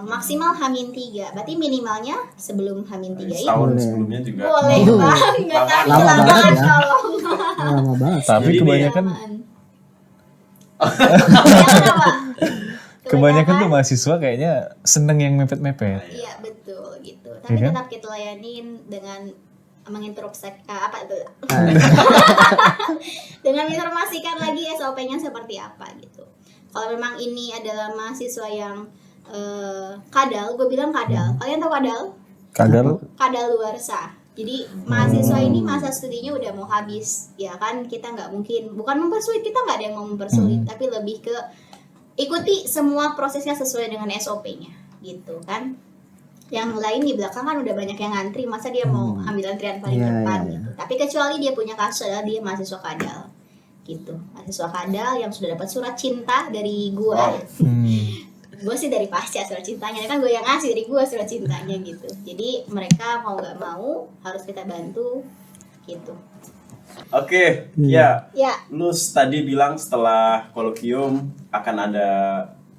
Speaker 2: maksimal Hamin 3. Berarti minimalnya sebelum Hamin 3 itu.
Speaker 3: Setahun
Speaker 1: Boleh.
Speaker 3: sebelumnya juga.
Speaker 2: Boleh banget. Tapi
Speaker 1: Lama banget
Speaker 2: jangan
Speaker 1: ya.
Speaker 2: tolong.
Speaker 1: Lama banget.
Speaker 4: Tapi
Speaker 3: Jadi
Speaker 4: kebanyakan
Speaker 2: Jangan apa?
Speaker 4: kebanyakan tuh mahasiswa kayaknya seneng yang mepet-mepet.
Speaker 2: Iya betul gitu. Tapi
Speaker 4: Iya kan?
Speaker 2: tetap kita layanin dengan menginterupsi apa itu? Dengan informasikan lagi SOP-nya seperti apa gitu. Kalau memang ini adalah mahasiswa yang kadal, gue bilang kadal. Kalian tahu kadal?
Speaker 4: Kadal
Speaker 2: Kadal luarsa. Jadi mahasiswa ini masa studinya udah mau habis, ya kan? Kita nggak mungkin, bukan mempersulit, kita nggak ada yang mau mempersulit, tapi lebih ke ikuti semua prosesnya sesuai dengan SOP-nya, gitu kan? Yang lain di belakang kan udah banyak yang ngantri, masa dia mau ambil antrian paling
Speaker 1: Iya,
Speaker 2: depan
Speaker 1: iya,
Speaker 2: gitu. Tapi kecuali dia punya kasus adalah dia mahasiswa kadal, gitu. Mahasiswa kadal yang sudah dapat surat cinta dari gua. Gue sih dari pasca surat cintanya, kan gue yang ngasih dari gue surat cintanya gitu. Jadi mereka mau nggak mau harus kita bantu gitu.
Speaker 3: Oke, ya.
Speaker 2: Ya,
Speaker 3: Lu tadi bilang setelah kolokium akan ada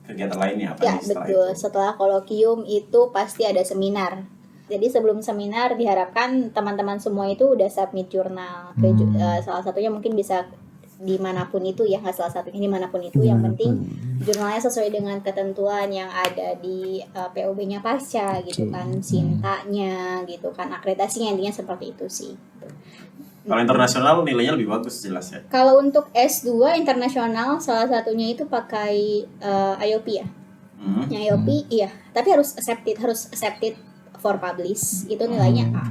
Speaker 3: kegiatan lainnya apa
Speaker 2: ya
Speaker 3: nih setelah
Speaker 2: betul.
Speaker 3: itu?
Speaker 2: Setelah kolokium itu pasti ada seminar. Jadi sebelum seminar diharapkan teman-teman semua itu udah submit jurnal. Salah satunya mungkin bisa dimanapun itu ya, nggak salah satunya dimanapun itu. Yang penting jurnalnya sesuai dengan ketentuan yang ada di POB-nya pasca gitu kan, sintanya gitu kan, akreditasinya intinya seperti itu sih.
Speaker 3: Kalau internasional nilainya lebih bagus jelas ya.
Speaker 2: Kalau untuk S2 internasional salah satunya itu pakai IOP ya. Yang IOP iya, tapi harus accepted for publish. Itu nilainya A.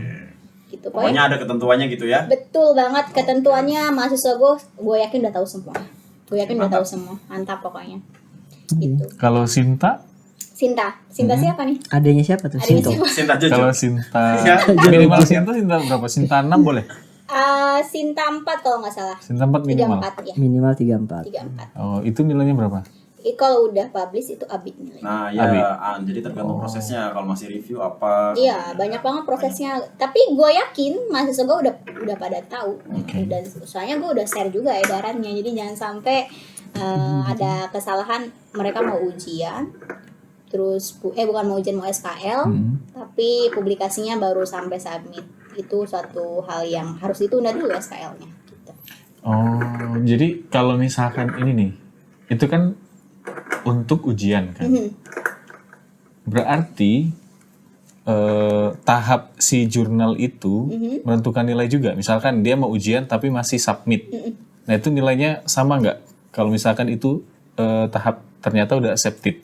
Speaker 2: Gitu.
Speaker 3: Pokoknya ada ketentuannya gitu ya.
Speaker 2: Betul banget, ketentuannya mahasiswa gue yakin udah tahu semua. Gue yakin udah tahu semua. Mantap pokoknya. Gitu.
Speaker 4: Kalau Sinta?
Speaker 2: Sinta siapa nih?
Speaker 1: Adanya siapa tuh?
Speaker 2: Adanya
Speaker 1: Sinto.
Speaker 2: siapa?
Speaker 3: Sinta Jojo.
Speaker 4: Kalau Sinta
Speaker 3: Ya.
Speaker 4: minimal Sinta berapa? Sinta 6 boleh?
Speaker 2: Sinta 4 kalau nggak salah.
Speaker 4: Sinta 4 minimal.
Speaker 2: 34 ya.
Speaker 1: Minimal 34.
Speaker 2: 34.
Speaker 4: Oh, itu nilainya berapa?
Speaker 2: Kalau udah publish itu abit nilainya.
Speaker 3: Nah ya,
Speaker 4: Abi.
Speaker 3: jadi tergantung prosesnya. Kalau masih review apa?
Speaker 2: Iya, banyak banget prosesnya. Tapi gue yakin mahasiswa gue udah pada tahu. Dan soalnya gue udah share juga edarannya. Jadi jangan sampai ada kesalahan mereka mau ujian, terus bukan mau ujian, mau SKL, tapi publikasinya baru sampai submit. Itu suatu hal yang harus ditunda dulu SKL-nya. Gitu.
Speaker 4: Oh, jadi kalau misalkan ini nih, itu kan untuk ujian kan? Berarti tahap si jurnal itu menentukan nilai juga. Misalkan dia mau ujian tapi masih submit. Nah itu nilainya sama nggak? Kalau misalkan itu tahap ternyata udah accepted.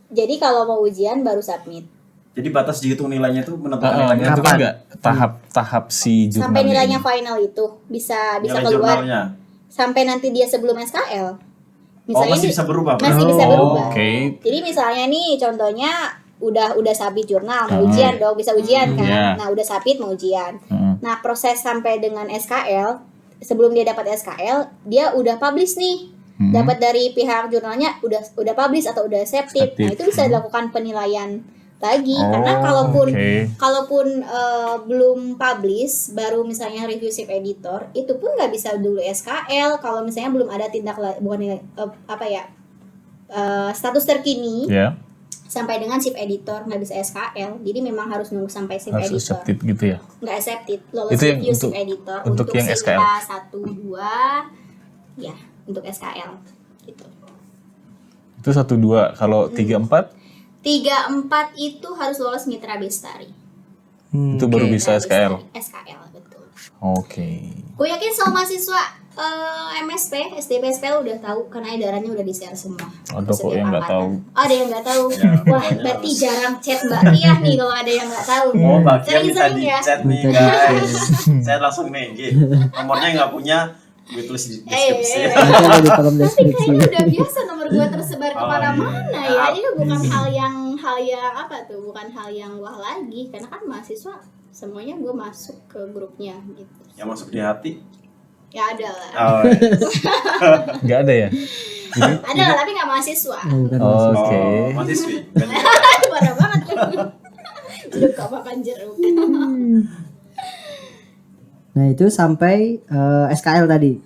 Speaker 2: Jadi kalau mau ujian baru submit.
Speaker 3: Jadi batas dihitung nilainya itu menentukan nilainya.
Speaker 4: Menentukan nggak tahap si jurnal
Speaker 2: Sampai nilainya final itu bisa
Speaker 3: Nilai
Speaker 2: keluar.
Speaker 3: jurnalnya.
Speaker 2: Sampai nanti dia sebelum SKL. Misalnya
Speaker 3: masih bisa berubah.
Speaker 2: Masih bisa berubah.
Speaker 4: Oke.
Speaker 2: Jadi misalnya nih contohnya udah submit jurnal, mau ujian dong, bisa ujian kan.
Speaker 4: Yeah.
Speaker 2: Nah, udah submit mau ujian. Nah, proses sampai dengan SKL, sebelum dia dapat SKL, dia udah publish nih. Dapat dari pihak jurnalnya udah publish atau udah accepted. Nah, itu bisa dilakukan penilaian lagi karena kalaupun belum publish baru misalnya review shift editor itu pun nggak bisa dulu SKL kalau misalnya belum ada status terkini sampai dengan shift editor nggak bisa SKL, jadi memang harus nunggu sampai shift
Speaker 4: Harus
Speaker 2: editor
Speaker 4: accepted gitu ya.
Speaker 2: nggak accepted lolos
Speaker 4: Itu yang
Speaker 2: review
Speaker 4: untuk-
Speaker 2: shift editor
Speaker 4: untuk yang SKL.
Speaker 2: 1-2 ya untuk SKL gitu.
Speaker 4: Itu 1-2. Kalau 3-4
Speaker 2: 3-4 itu harus lolos Mitra Bestari.
Speaker 4: itu baru bisa SKL.
Speaker 2: SKL betul.
Speaker 4: Oke.
Speaker 2: Gue yakin semua mahasiswa MSP, SDP SPL udah tahu karena edarannya udah di-share semua.
Speaker 4: Ada kok
Speaker 2: Setiap
Speaker 4: yang nggak
Speaker 2: angkatan.
Speaker 4: tahu.
Speaker 2: Oh, ada yang nggak tahu.
Speaker 3: Ya,
Speaker 2: Wah,
Speaker 3: makanya
Speaker 2: berarti
Speaker 3: harus.
Speaker 2: jarang chat Mbak Tia nih kalau ada yang nggak tahu.
Speaker 3: Oh, Mbak Kia minta
Speaker 2: Sering-sering
Speaker 3: di
Speaker 2: ya.
Speaker 3: chat nih guys. Saya langsung nih, nomornya nggak punya, gue tulis di deskripsi.
Speaker 1: Nanti ada di kolom
Speaker 2: Tapi
Speaker 1: deskripsi.
Speaker 2: kayaknya udah biasa nomor gue tersebar kemana-mana
Speaker 3: iya.
Speaker 2: ya. Ini bukan hal yang apa tuh, bukan hal yang wah lagi. Karena kan mahasiswa semuanya gue masuk ke grupnya gitu.
Speaker 3: Yang masuk di hati.
Speaker 2: Ya ada lah.
Speaker 3: Oh,
Speaker 4: Nggak ada ya?
Speaker 2: Ada lah tapi nggak mahasiswa.
Speaker 1: Oh, bukan
Speaker 4: Oh,
Speaker 1: mahasiswa.
Speaker 4: Oke.
Speaker 3: mahasiswi.
Speaker 2: Itu parah banget kan. Jeruk gak makan jeruk.
Speaker 1: Nah itu sampai SKL tadi.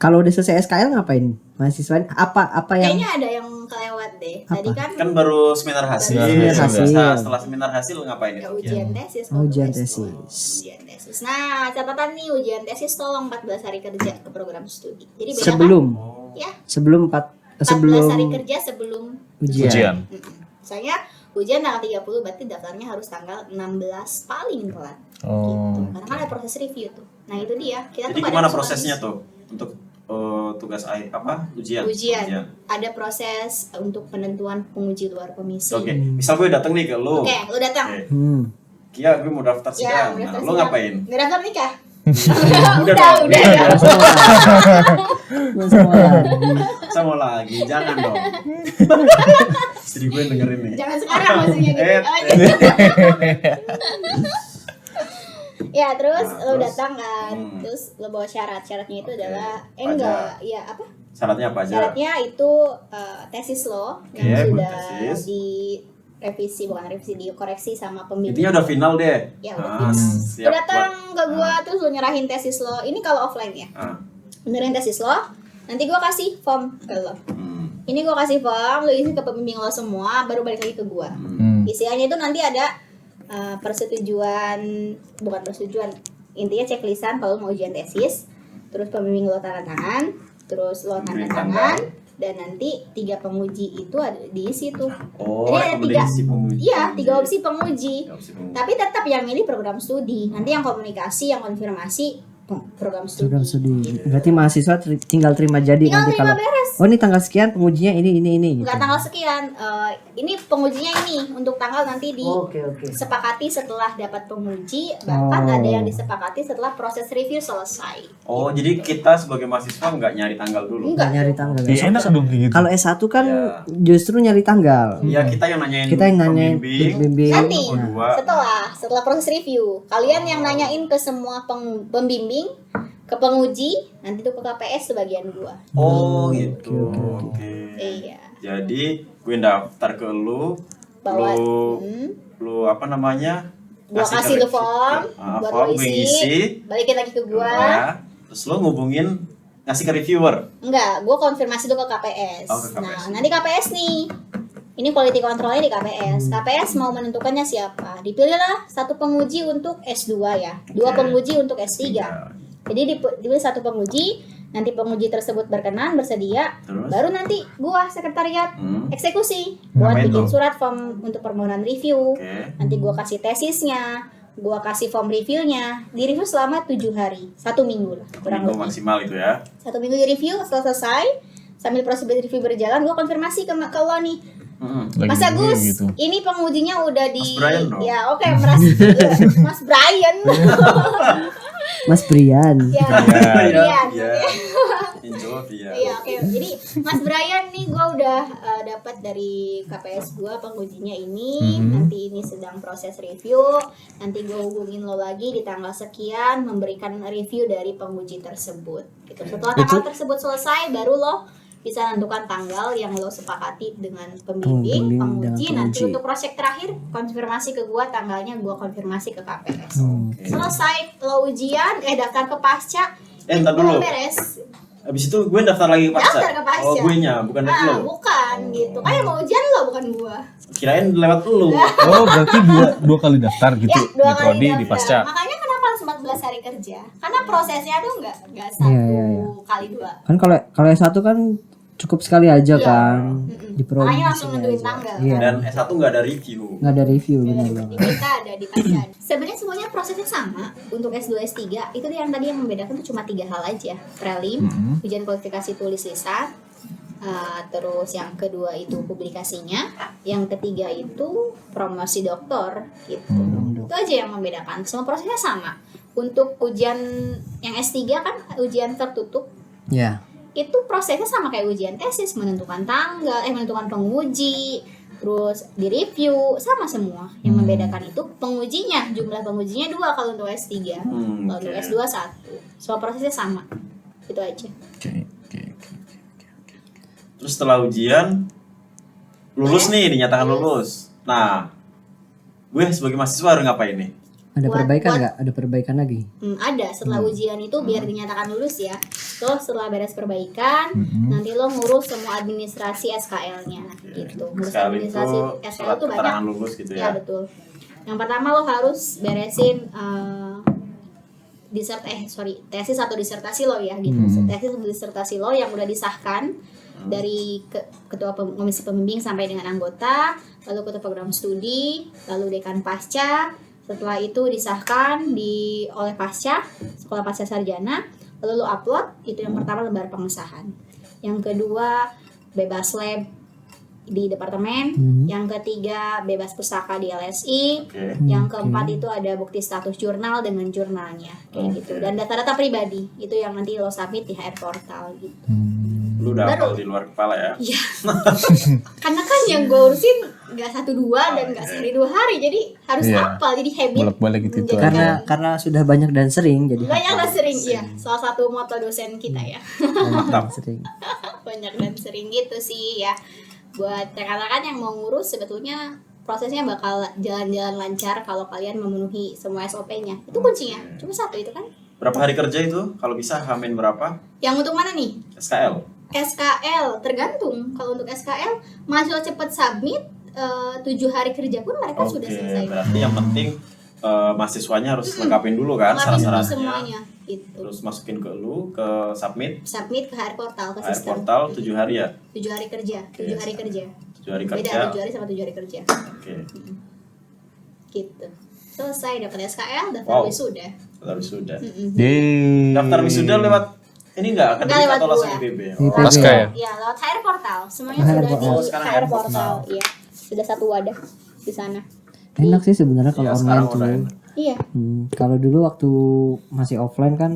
Speaker 1: Kalau udah selesai SKL ngapain? Mahasiswa apa yang
Speaker 2: Kayaknya ada yang kelewat deh. Tadi kan
Speaker 3: Kan baru seminar hasil.
Speaker 1: Seminar hasil.
Speaker 3: Setelah seminar hasil ngapain
Speaker 2: ya,
Speaker 3: itu?
Speaker 2: ujian tesis.
Speaker 1: ujian
Speaker 2: waktu
Speaker 1: tesis.
Speaker 2: Ujian tesis. Nah, catatan nih ujian tesis tolong 14 hari kerja ke program studi. Jadi beda
Speaker 1: Sebelum
Speaker 2: kan? Ya,
Speaker 1: sebelum
Speaker 2: 14 hari kerja sebelum
Speaker 1: ujian.
Speaker 2: Saya ujian tanggal 30 berarti daftarnya harus tanggal 16 paling telat. Gitu.
Speaker 4: Oh.
Speaker 2: Karena kan ada proses review tuh. Nah, itu dia. Kita
Speaker 3: Jadi
Speaker 2: tuh pada
Speaker 3: gimana
Speaker 2: suka
Speaker 3: prosesnya tuh untuk tugas ujian?
Speaker 2: ujian. Ada proses untuk penentuan penguji luar komisi.
Speaker 3: Oke, misal gue datang nih ke lu.
Speaker 2: Oke, lu datang.
Speaker 1: Hmm.
Speaker 3: Kia, gue mau daftar
Speaker 2: Ya,
Speaker 3: sidang.
Speaker 2: daftar
Speaker 3: Nah, lu
Speaker 2: sidang.
Speaker 3: ngapain?
Speaker 2: Nggak daftar nikah?
Speaker 3: Udah
Speaker 2: udah.
Speaker 3: Sama lagi, jangan dong. Istri gue dengerin nih.
Speaker 2: Jangan sekarang maksudnya gitu.
Speaker 3: Eh,
Speaker 2: Oh, gitu. Ya, terus
Speaker 3: Nah,
Speaker 2: lo
Speaker 3: terus?
Speaker 2: datang kan. Terus lo bawa syarat. Syaratnya itu adalah enggak, ya apa?
Speaker 3: Syaratnya apa aja?
Speaker 2: Syaratnya itu tesis lo yang
Speaker 3: Oke,
Speaker 2: sudah
Speaker 3: tesis.
Speaker 2: bukan revisi, dikoreksi sama pembimbing.
Speaker 3: Intinya udah final deh.
Speaker 2: Ya, udah
Speaker 3: Ah,
Speaker 2: final.
Speaker 3: siap
Speaker 2: Lo datang
Speaker 3: buat-
Speaker 2: ke gua terus lo nyerahin tesis lo. Ini kalau offline ya.
Speaker 3: Ah,
Speaker 2: Benerin tesis lo. Nanti gua kasih form ke lo. Ini gua kasih form, lo isi ke pembimbing lo semua, baru balik lagi ke gua. Isiannya itu nanti ada bukan persetujuan, intinya checklistan kalau mau ujian tesis, terus pembimbing lo tanda tangan, terus lo tanda tangan, dan nanti 3 penguji itu ada di situ.
Speaker 3: Oh,
Speaker 2: Jadi ada
Speaker 3: rekomendasi penguji.
Speaker 2: Iya, 3 opsi penguji.
Speaker 3: Tiga opsi penguji.
Speaker 2: Tapi tetap yang milih program studi. Nanti yang komunikasi, yang konfirmasi program studi.
Speaker 1: Program studi. Berarti mahasiswa tinggal terima jadi
Speaker 2: Tinggal
Speaker 1: nanti
Speaker 2: terima
Speaker 1: kalau
Speaker 2: beres.
Speaker 1: oh ini tanggal sekian pengujinya ini gitu.
Speaker 2: Nggak tanggal sekian, ini pengujinya ini untuk tanggal nanti
Speaker 1: Oke.
Speaker 2: disepakati setelah dapat penguji, bahkan ada yang disepakati setelah proses review selesai.
Speaker 3: Oh, jadi kita sebagai mahasiswa nggak nyari tanggal dulu.
Speaker 2: Enggak.
Speaker 1: Nyari tanggal.
Speaker 4: Enak dong kayak gitu.
Speaker 1: Kalau S1 kan
Speaker 3: Ya.
Speaker 1: justru nyari tanggal.
Speaker 3: Iya, kita yang nanyain.
Speaker 1: Kita yang nanyain
Speaker 3: pembimbing.
Speaker 2: Nanti
Speaker 3: Kedua.
Speaker 2: setelah proses review, kalian yang nanyain ke semua pembimbing, ke penguji, nanti tuh ke KPS sebagian gua.
Speaker 3: Oh, gitu. Oke.
Speaker 2: Iya.
Speaker 3: Jadi gue daftar ke lu,
Speaker 2: Bawa
Speaker 3: lu apa namanya?
Speaker 2: gua kasih tuh form buat
Speaker 3: form
Speaker 2: lo
Speaker 3: gue
Speaker 2: isi,
Speaker 3: ngisi.
Speaker 2: balikin lagi ke gua.
Speaker 3: Ya, terus lu ngubungin ngasih ke reviewer.
Speaker 2: Enggak, gua konfirmasi tuh ke KPS.
Speaker 3: Oh, ke KPS.
Speaker 2: Nah, nanti KPS nih. Ini quality controlnya di KPS. KPS mau menentukannya siapa. Dipilihlah satu penguji untuk S2 ya. Dua
Speaker 3: Oke.
Speaker 2: penguji untuk S3.
Speaker 3: Ya.
Speaker 2: Jadi dipilih satu penguji, nanti penguji tersebut berkenan, bersedia,
Speaker 3: Terus?
Speaker 2: baru nanti gua sekretariat eksekusi
Speaker 3: Hmm.
Speaker 2: buat
Speaker 3: Ngapain
Speaker 2: bikin
Speaker 3: tuh?
Speaker 2: surat form untuk permohonan review.
Speaker 3: Oke.
Speaker 2: Nanti gua kasih tesisnya, gua kasih form reviewnya, di review selama 7 hari, 1 minggu lah kurang
Speaker 3: Minggu
Speaker 2: lebih.
Speaker 3: maksimal itu ya.
Speaker 2: 1 minggu di review, setelah selesai, sambil proses review berjalan, gua konfirmasi ke lo nih,
Speaker 4: Lagi
Speaker 2: Mas
Speaker 4: gede
Speaker 2: Agus,
Speaker 4: gitu.
Speaker 2: ini pengujinya udah di,
Speaker 3: Mas Brian dong.
Speaker 2: ya oke, Mas Brian,
Speaker 1: Mas Brian.
Speaker 2: ya,
Speaker 3: Iya.
Speaker 2: Brian.
Speaker 3: Iya. Jawab ya.
Speaker 2: Iya, oke. Jadi Mas Brian nih gue udah dapat dari KPS gue pengujinya ini. Nanti ini sedang proses review. Nanti gue hubungin lo lagi di tanggal sekian memberikan review dari penguji tersebut. Gitu. Setelah tanggal tersebut selesai, baru lo bisa menentukan tanggal yang lo sepakati dengan
Speaker 1: Pembimbing
Speaker 2: pembimbing, penguji.
Speaker 1: dan
Speaker 2: Nanti
Speaker 1: penguji.
Speaker 2: untuk proyek terakhir konfirmasi ke gue tanggalnya, gue konfirmasi ke KPS.
Speaker 3: Oke.
Speaker 2: Selesai lo ujian, daftar ke pasca.
Speaker 3: Entar dulu.
Speaker 2: Beres.
Speaker 3: Abis itu gue daftar lagi ke Pasca.
Speaker 2: Daftar ke Pasca.
Speaker 3: Oh, gue nya, bukan dari lo.
Speaker 2: Bukan gitu. Kan yang mau ujian lo bukan gua.
Speaker 3: Kirain lewat lu.
Speaker 4: Oh, berarti dua kali daftar gitu
Speaker 2: Ya,
Speaker 4: di
Speaker 2: 2 kali
Speaker 4: prodi,
Speaker 2: daftar.
Speaker 4: di pasca.
Speaker 2: Makanya kenapa harus 14 hari kerja? Karena prosesnya tuh enggak satu
Speaker 1: Iya.
Speaker 2: kali 2.
Speaker 1: Kan kalau S1 kan cukup sekali aja
Speaker 2: Iya.
Speaker 1: kan di prodi.
Speaker 2: Makanya langsung nentuin tanggal.
Speaker 1: Iya.
Speaker 3: Dan S1 nggak ada review.
Speaker 1: Nggak ada review
Speaker 2: Di
Speaker 1: benar banget.
Speaker 2: kita ada di pasca. Sebenarnya semuanya prosesnya sama. Untuk S2 S3 itu yang tadi yang membedakan tuh cuma 3 hal aja. Prelim, ujian kualifikasi tulis lisan, terus yang kedua itu publikasinya, yang ketiga itu promosi doktor gitu. Itu aja yang membedakan. Semua prosesnya sama. Untuk ujian yang S3 kan ujian tertutup,
Speaker 1: Ya.
Speaker 2: itu prosesnya sama kayak ujian tesis, menentukan tanggal, menentukan penguji, terus di review, sama semua. Yang membedakan itu pengujinya, jumlah pengujinya 2 kalau untuk S3, kalau untuk
Speaker 3: Oke.
Speaker 2: S2 1. Semua prosesnya sama. Itu aja.
Speaker 4: Oke.
Speaker 3: Terus setelah ujian lulus nih, dinyatakan lulus. Nah, gue sebagai mahasiswa harus ngapain nih?
Speaker 1: Ada
Speaker 2: Buat-
Speaker 1: perbaikan
Speaker 2: buat-
Speaker 1: nggak? Ada perbaikan lagi?
Speaker 2: Ada setelah ujian itu biar dinyatakan lulus ya. Terus setelah beres perbaikan, nanti lo ngurus semua administrasi SKL-nya gitu. Ngurus
Speaker 3: Sekali itu
Speaker 2: administrasi SKL
Speaker 3: surat
Speaker 2: tuh banyak.
Speaker 3: keterangan lulus gitu
Speaker 2: Ya
Speaker 3: ya.
Speaker 2: betul. Yang pertama lo harus beresin tesis atau disertasi lo ya gitu. Tesis atau disertasi lo yang udah disahkan dari ketua komisi pembimbing sampai dengan anggota, lalu ketua program studi, lalu dekan pasca. Setelah itu disahkan oleh pasca, sekolah pasca sarjana, lalu lo upload. Itu yang pertama, lembar pengesahan. Yang kedua bebas lab di departemen, yang ketiga bebas pustaka di LSI,
Speaker 3: Oke.
Speaker 2: yang keempat itu ada bukti status jurnal dengan jurnalnya kayak gitu, dan data-data pribadi itu yang nanti lo submit di HR portal gitu.
Speaker 3: Lu udah
Speaker 2: Baru.
Speaker 3: hafal di luar kepala ya.
Speaker 2: Iya. Karena kan yang gue urusin nggak 1-2 dan nggak sehari 2 hari, jadi harus
Speaker 4: Iya.
Speaker 2: hafal, jadi habit.
Speaker 4: Bolak-balik gitu itu
Speaker 2: Menjadi
Speaker 1: Karena sudah banyak dan sering jadi
Speaker 2: banyak dan sering ya. Salah satu moto dosen kita ya.
Speaker 1: banyak dan sering.
Speaker 2: Banyak dan sering gitu sih ya. Buat rekan-rekan yang mau ngurus, sebetulnya prosesnya bakal jalan-jalan lancar kalau kalian memenuhi semua SOP-nya. Itu kuncinya. Cuma satu itu kan.
Speaker 3: Berapa hari kerja itu? Kalau bisa hamin berapa?
Speaker 2: Yang untuk mana nih?
Speaker 3: SKL.
Speaker 2: SKL tergantung. Kalau untuk SKL mahasiswa cepat submit 7 hari kerja pun mereka sudah selesai.
Speaker 3: Berarti yang penting mahasiswanya harus lengkapin dulu kan
Speaker 2: Lengkapin dulu
Speaker 3: syarat-syaratnya.
Speaker 2: semuanya gitu.
Speaker 3: Terus masukin ke lu, ke submit
Speaker 2: Submit ke HR portal, ke
Speaker 3: HR
Speaker 2: sistem.
Speaker 3: portal 7 hari ya.
Speaker 2: 7 hari kerja, 7 hari kerja.
Speaker 3: 7 hari
Speaker 2: Beda
Speaker 3: kerja.
Speaker 2: 7 hari sama 7 hari kerja.
Speaker 3: Oke.
Speaker 2: Gitu. Selesai dapat SKL, daftar
Speaker 3: Wow.
Speaker 2: wisuda.
Speaker 3: Daftar wisuda.
Speaker 4: Yeay.
Speaker 3: Daftar wisuda lewat ini enggak
Speaker 2: Nggak
Speaker 3: akademik
Speaker 2: lewat
Speaker 3: atau langsung
Speaker 2: gua.
Speaker 3: IPB?
Speaker 4: Pasca ya?
Speaker 2: Ya, lewat HR portal. Semuanya
Speaker 1: HR
Speaker 2: sudah
Speaker 1: portal.
Speaker 2: di
Speaker 3: Sekarang
Speaker 2: HR
Speaker 3: HR
Speaker 2: portal.
Speaker 3: portal.
Speaker 2: Iya. Sudah satu wadah di sana.
Speaker 1: Enak sih sebenarnya kalau
Speaker 3: Iya,
Speaker 1: online
Speaker 3: sekarang
Speaker 1: tuh.
Speaker 3: udah enak.
Speaker 2: Iya.
Speaker 1: Kalau dulu waktu masih offline kan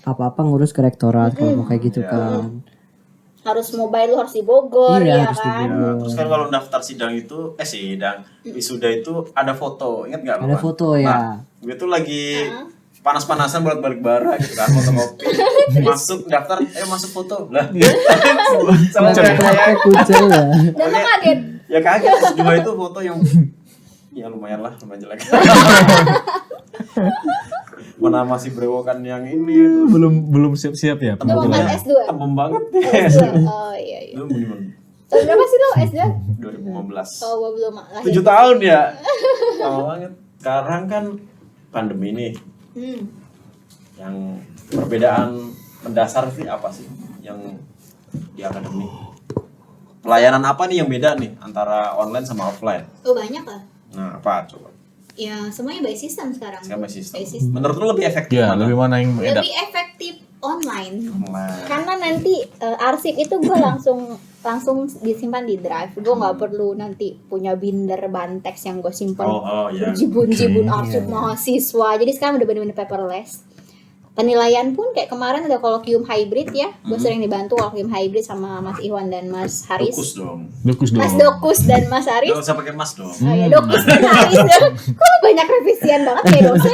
Speaker 1: apa-apa ngurus ke rektorat kalau mau kayak gitu
Speaker 3: Iya.
Speaker 1: kan.
Speaker 2: Harus mobile lu harus di Bogor
Speaker 1: Iya,
Speaker 2: ya
Speaker 1: harus di
Speaker 2: kan.
Speaker 1: Bogor.
Speaker 3: Ya, terus kan kalau daftar sidang itu sidang wisuda itu ada foto, ingat nggak?
Speaker 1: Ada
Speaker 3: Luan?
Speaker 1: foto ya.
Speaker 3: Nah, gue tuh lagi panas-panasan buat balik bara gitu kan, fotokopi. Masuk daftar, masuk foto lah. Sama kayak
Speaker 1: Pakai kucel ya.
Speaker 2: Dan lo kaget.
Speaker 3: ya kaget S2 itu foto yang ya lumayan jelek. Mana masih berewokan yang ini tuh.
Speaker 4: Belum siap-siap ya.
Speaker 2: Itu bukan S2.
Speaker 3: Tembem banget
Speaker 2: S2. Oh iya iya.
Speaker 3: Itu minimum
Speaker 2: Tahun berapa sih lo S2?
Speaker 3: 2015.
Speaker 2: Oh, gua belum lahir.
Speaker 3: 7 tahun ya. Lama banget. Sekarang kan pandemi nih. Yang perbedaan mendasar sih apa sih yang di akademi? Pelayanan apa nih yang beda nih antara online sama offline?
Speaker 2: Oh, banyak lah.
Speaker 3: Nah, apa coba?
Speaker 2: Ya, semuanya by system sekarang.
Speaker 3: Sekarang by system.
Speaker 2: By system.
Speaker 3: Menurut lu lebih efektif
Speaker 4: Ya,
Speaker 3: mana?
Speaker 4: lebih mana yang enak?
Speaker 2: Lebih efektif online.
Speaker 3: Online.
Speaker 2: Karena nanti arsip itu gue langsung disimpan di drive. Gue nggak perlu nanti punya binder bantex yang gue simpan
Speaker 3: Iya.
Speaker 2: berjibun-jibun
Speaker 1: Oke,
Speaker 2: arsip mahasiswa. Jadi sekarang udah bener-bener paperless. Penilaian pun kayak kemarin ada kolokvium hybrid ya. Gue sering dibantu kolokvium hybrid sama Mas Iwan dan Mas Haris.
Speaker 3: Dokus dong.
Speaker 4: Dokus dong.
Speaker 2: Mas Dokus dan Mas Haris.
Speaker 3: Gak usah pakai mas dong.
Speaker 2: Oh ya, Dokus dan Haris dong. Kok lu banyak revisian banget ya dosen?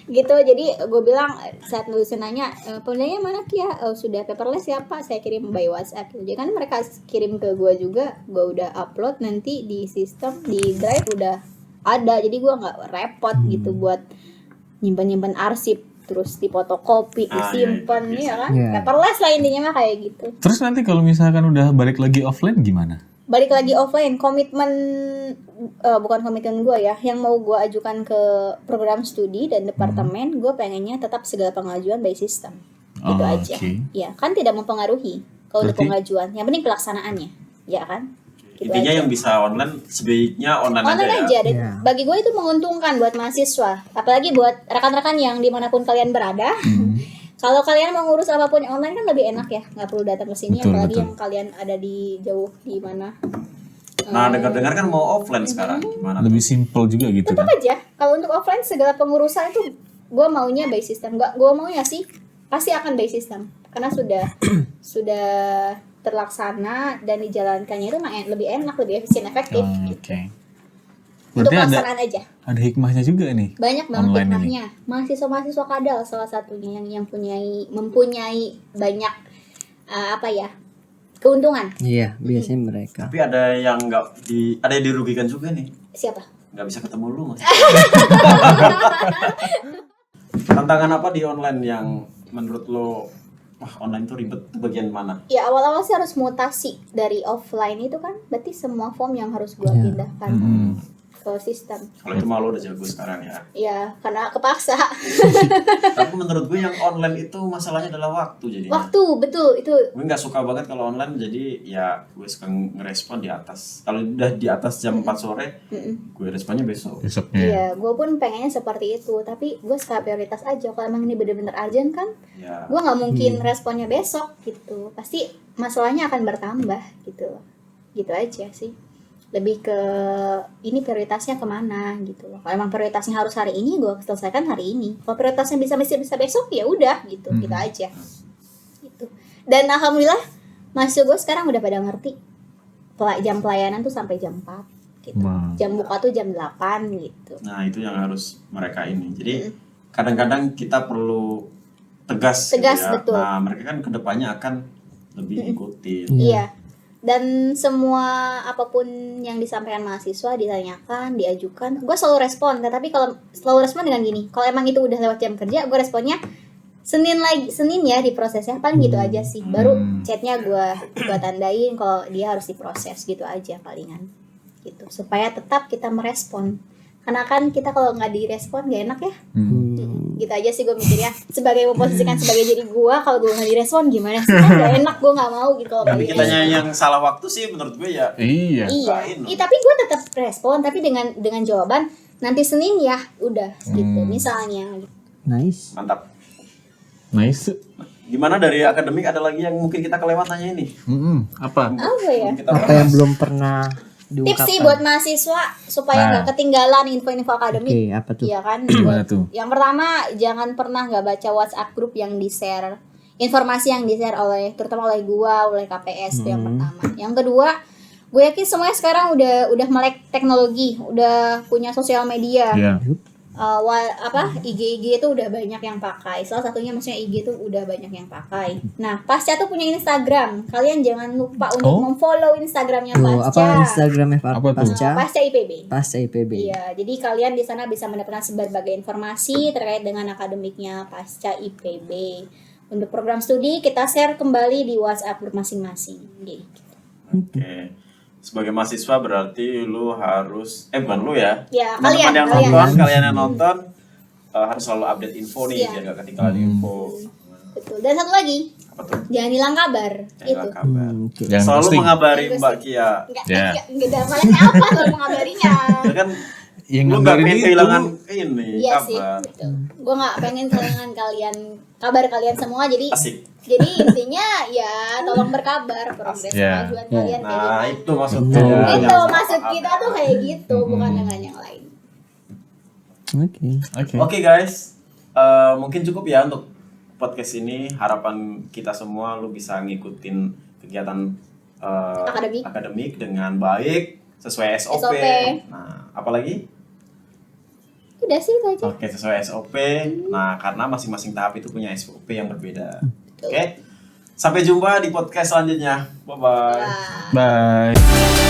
Speaker 2: Gitu, jadi gue bilang saat dosen nanya penilaiannya mana Kia? Sudah paperless ya Pak, saya kirim by WhatsApp gitu. Jadi kan mereka kirim ke gue juga, gue udah upload nanti di sistem di drive udah ada, jadi gue nggak repot gitu buat nyimpan arsip terus difotokopi disimpan
Speaker 3: iya,
Speaker 2: ya kan.
Speaker 1: Iya.
Speaker 2: Paperless lah intinya mah kayak gitu.
Speaker 4: Terus nanti kalau misalkan udah balik lagi offline gimana?
Speaker 2: Balik lagi offline, komitmen bukan komitmen gue ya, yang mau gue ajukan ke program studi dan departemen, gue pengennya tetap segala pengajuan by system gitu
Speaker 4: Oh,
Speaker 2: aja.
Speaker 4: oke.
Speaker 2: Ya kan tidak mempengaruhi kalau untuk
Speaker 4: Berarti-
Speaker 2: pengajuan, yang penting pelaksanaannya, ya kan? Gitu
Speaker 3: Intinya
Speaker 2: aja.
Speaker 3: yang bisa online sebaiknya online
Speaker 2: Online
Speaker 3: aja
Speaker 2: aja,
Speaker 3: ya.
Speaker 2: dan
Speaker 1: Iya.
Speaker 2: bagi gue itu menguntungkan buat mahasiswa, apalagi buat rekan-rekan yang dimanapun kalian berada. Kalau kalian mau ngurus apapun yang online kan lebih enak ya, nggak perlu datang ke sini,
Speaker 4: Betul,
Speaker 2: apalagi
Speaker 4: betul.
Speaker 2: yang kalian ada di jauh di mana.
Speaker 3: Nah, dengar-dengar kan mau offline sekarang gimana?
Speaker 4: Lebih simple juga gitu
Speaker 2: Tetap
Speaker 4: kan?
Speaker 2: aja, kalau untuk offline segala pengurusan itu gue maunya by system. Gue maunya sih pasti akan by system karena sudah terlaksana dan dijalankannya itu lebih enak, lebih efisien, efektif.
Speaker 4: Oh,
Speaker 2: gitu.
Speaker 4: Oke.
Speaker 2: Untuk
Speaker 4: Berarti ada
Speaker 2: pelaksanaan aja.
Speaker 4: ada hikmahnya juga nih.
Speaker 2: Banyak banget
Speaker 4: online ini.
Speaker 2: hikmahnya. Mahasiswa kadal salah satunya yang mempunyai banyak keuntungan.
Speaker 1: Iya, biasanya mereka.
Speaker 3: Tapi ada yang ada yang dirugikan juga nih.
Speaker 2: Siapa?
Speaker 3: Nggak bisa ketemu lu mas. Tantangan apa di online yang menurut lo wah online tuh ribet tuh bagian mana?
Speaker 2: Ya awal-awal sih harus mutasi dari offline itu kan, berarti semua form yang harus gua
Speaker 1: Iya.
Speaker 2: pindahkan ke sistem.
Speaker 3: Kalau itu malu udah jago sekarang ya.
Speaker 2: Ya karena kepaksa.
Speaker 3: Tapi menurut gue yang online itu masalahnya adalah waktu jadinya.
Speaker 2: Waktu betul itu.
Speaker 3: Gue nggak suka banget kalau online, jadi ya gue suka ngerespon di atas. Kalau udah di atas jam 4 sore, gue responnya besok.
Speaker 4: Besoknya.
Speaker 2: Iya, gue pun pengennya seperti itu, tapi gue skala prioritas aja. Kalau emang ini bener-bener urgent kan,
Speaker 3: Ya.
Speaker 2: gue nggak mungkin responnya besok gitu. Pasti masalahnya akan bertambah gitu, gitu aja sih. Lebih ke ini prioritasnya kemana gitu loh. Kalau emang prioritasnya harus hari ini, gue selesaikan hari ini. Kalau prioritasnya bisa besok, ya udah gitu, gitu aja. Gitu. Dan alhamdulillah, mahasiswa gue sekarang udah pada ngerti jam pelayanan tuh sampai jam 4 gitu.
Speaker 4: Wow.
Speaker 2: Jam buka tuh jam 8 gitu.
Speaker 3: Nah itu yang harus mereka ini. Jadi kadang-kadang kita perlu tegas,
Speaker 2: Tegas,
Speaker 3: gitu ya.
Speaker 2: betul.
Speaker 3: Nah mereka kan kedepannya akan lebih ikutin.
Speaker 2: Iya. Dan semua apapun yang disampaikan mahasiswa ditanyakan, diajukan, gue selalu respon. Tapi kalau selalu respon dengan gini, kalau emang itu udah lewat jam kerja, gue responnya Senin ya diprosesnya, paling gitu aja sih. Baru chatnya gue tandain kalau dia harus diproses gitu aja palingan. Gitu supaya tetap kita merespon. Karena kan kita kalau nggak direspon gak enak ya. Gitu aja sih gue mikirnya. Sebagai memposisikan sebagai diri gue, kalau gue nggak direspon gimana sih? Kan gak enak, gue nggak mau gitu. Kalau
Speaker 3: Tapi
Speaker 2: nggak
Speaker 3: kitanya yang salah waktu sih menurut gue ya.
Speaker 4: Iya.
Speaker 2: Iya,
Speaker 3: Lain.
Speaker 2: tapi gue tetap respon, tapi dengan jawaban nanti Senin ya udah gitu misalnya.
Speaker 1: Nice.
Speaker 3: Mantap.
Speaker 4: Nice.
Speaker 3: Gimana dari akademik, ada lagi yang mungkin kita kelewatannya ini?
Speaker 4: Apa?
Speaker 2: Apa ya?
Speaker 3: Kita
Speaker 1: Apa
Speaker 3: bahas.
Speaker 1: yang belum pernah
Speaker 2: Tips
Speaker 1: diungkapkan?
Speaker 2: sih buat mahasiswa supaya
Speaker 4: Nah.
Speaker 2: nggak ketinggalan info-info akademik.
Speaker 1: Oke, apa tuh?
Speaker 2: Iya kan?
Speaker 4: Gimana tuh?
Speaker 2: Yang pertama, jangan pernah nggak baca WhatsApp grup yang di-share, informasi yang di-share oleh, terutama oleh gua, oleh KPS itu yang pertama. Yang kedua, gue yakin semuanya sekarang udah melek teknologi, udah punya sosial media.
Speaker 4: Ya.
Speaker 2: IG itu udah banyak yang pakai. Salah satunya maksudnya IG itu udah banyak yang pakai. Nah, Pasca tuh punya Instagram. Kalian jangan lupa untuk memfollow Instagramnya
Speaker 1: Tuh,
Speaker 2: Pasca.
Speaker 1: apa Instagramnya
Speaker 4: Apa tuh?
Speaker 1: Pasca?
Speaker 2: Pasca IPB.
Speaker 1: Pasca IPB.
Speaker 2: Iya, jadi kalian di sana bisa mendapatkan berbagai informasi terkait dengan akademiknya Pasca IPB. Untuk program studi kita share kembali di WhatsApp group masing-masing. Gitu.
Speaker 3: Oke. Sebagai mahasiswa berarti lu harus bukan lu ya.
Speaker 2: Ya,
Speaker 3: Teman-teman
Speaker 2: kalian.
Speaker 3: yang nonton harus selalu update info nih
Speaker 2: Iya.
Speaker 3: biar gak ketinggalan info.
Speaker 2: Betul. Dan satu lagi,
Speaker 3: Apa tuh?
Speaker 2: jangan hilang kabar.
Speaker 3: Jangan
Speaker 2: Itu.
Speaker 3: kabar.
Speaker 1: Oke.
Speaker 4: Yang
Speaker 3: Selalu
Speaker 4: posting.
Speaker 3: mengabari
Speaker 2: Yang
Speaker 3: Mbak
Speaker 2: posting.
Speaker 3: Kia.
Speaker 2: Enggak ada maksudnya apa kalau mengabarinya.
Speaker 3: Ya kan
Speaker 4: Yang
Speaker 3: lu gak
Speaker 4: ngabarin
Speaker 3: pengen
Speaker 4: itu.
Speaker 3: kehilangan ini
Speaker 2: Iya sih,
Speaker 3: kabar.
Speaker 2: betul. Gue nggak pengen kehilangan kabar kalian semua. Jadi
Speaker 3: Asik.
Speaker 2: intinya ya tolong berkabar progres
Speaker 4: Ya.
Speaker 2: kemajuan kalian kayak
Speaker 3: Nah,
Speaker 2: gimana.
Speaker 3: itu maksudnya.
Speaker 2: Itu
Speaker 3: Jangan salah
Speaker 2: maksud
Speaker 3: paham
Speaker 2: kita
Speaker 3: ya.
Speaker 2: tuh kayak gitu, bukan dengan yang lain.
Speaker 1: Oke.
Speaker 4: Oke.
Speaker 3: Oke guys, mungkin cukup ya untuk podcast ini. Harapan kita semua lu bisa ngikutin kegiatan akademik dengan baik sesuai SOP.
Speaker 2: SOP.
Speaker 3: Nah, apalagi?
Speaker 2: Udah sih itu aja.
Speaker 3: Oke, sesuai SOP. Nah, karena masing-masing tahap itu punya SOP yang berbeda.
Speaker 2: Betul.
Speaker 3: Oke. Sampai jumpa di podcast selanjutnya. Bye bye.
Speaker 2: Wah.
Speaker 4: Bye.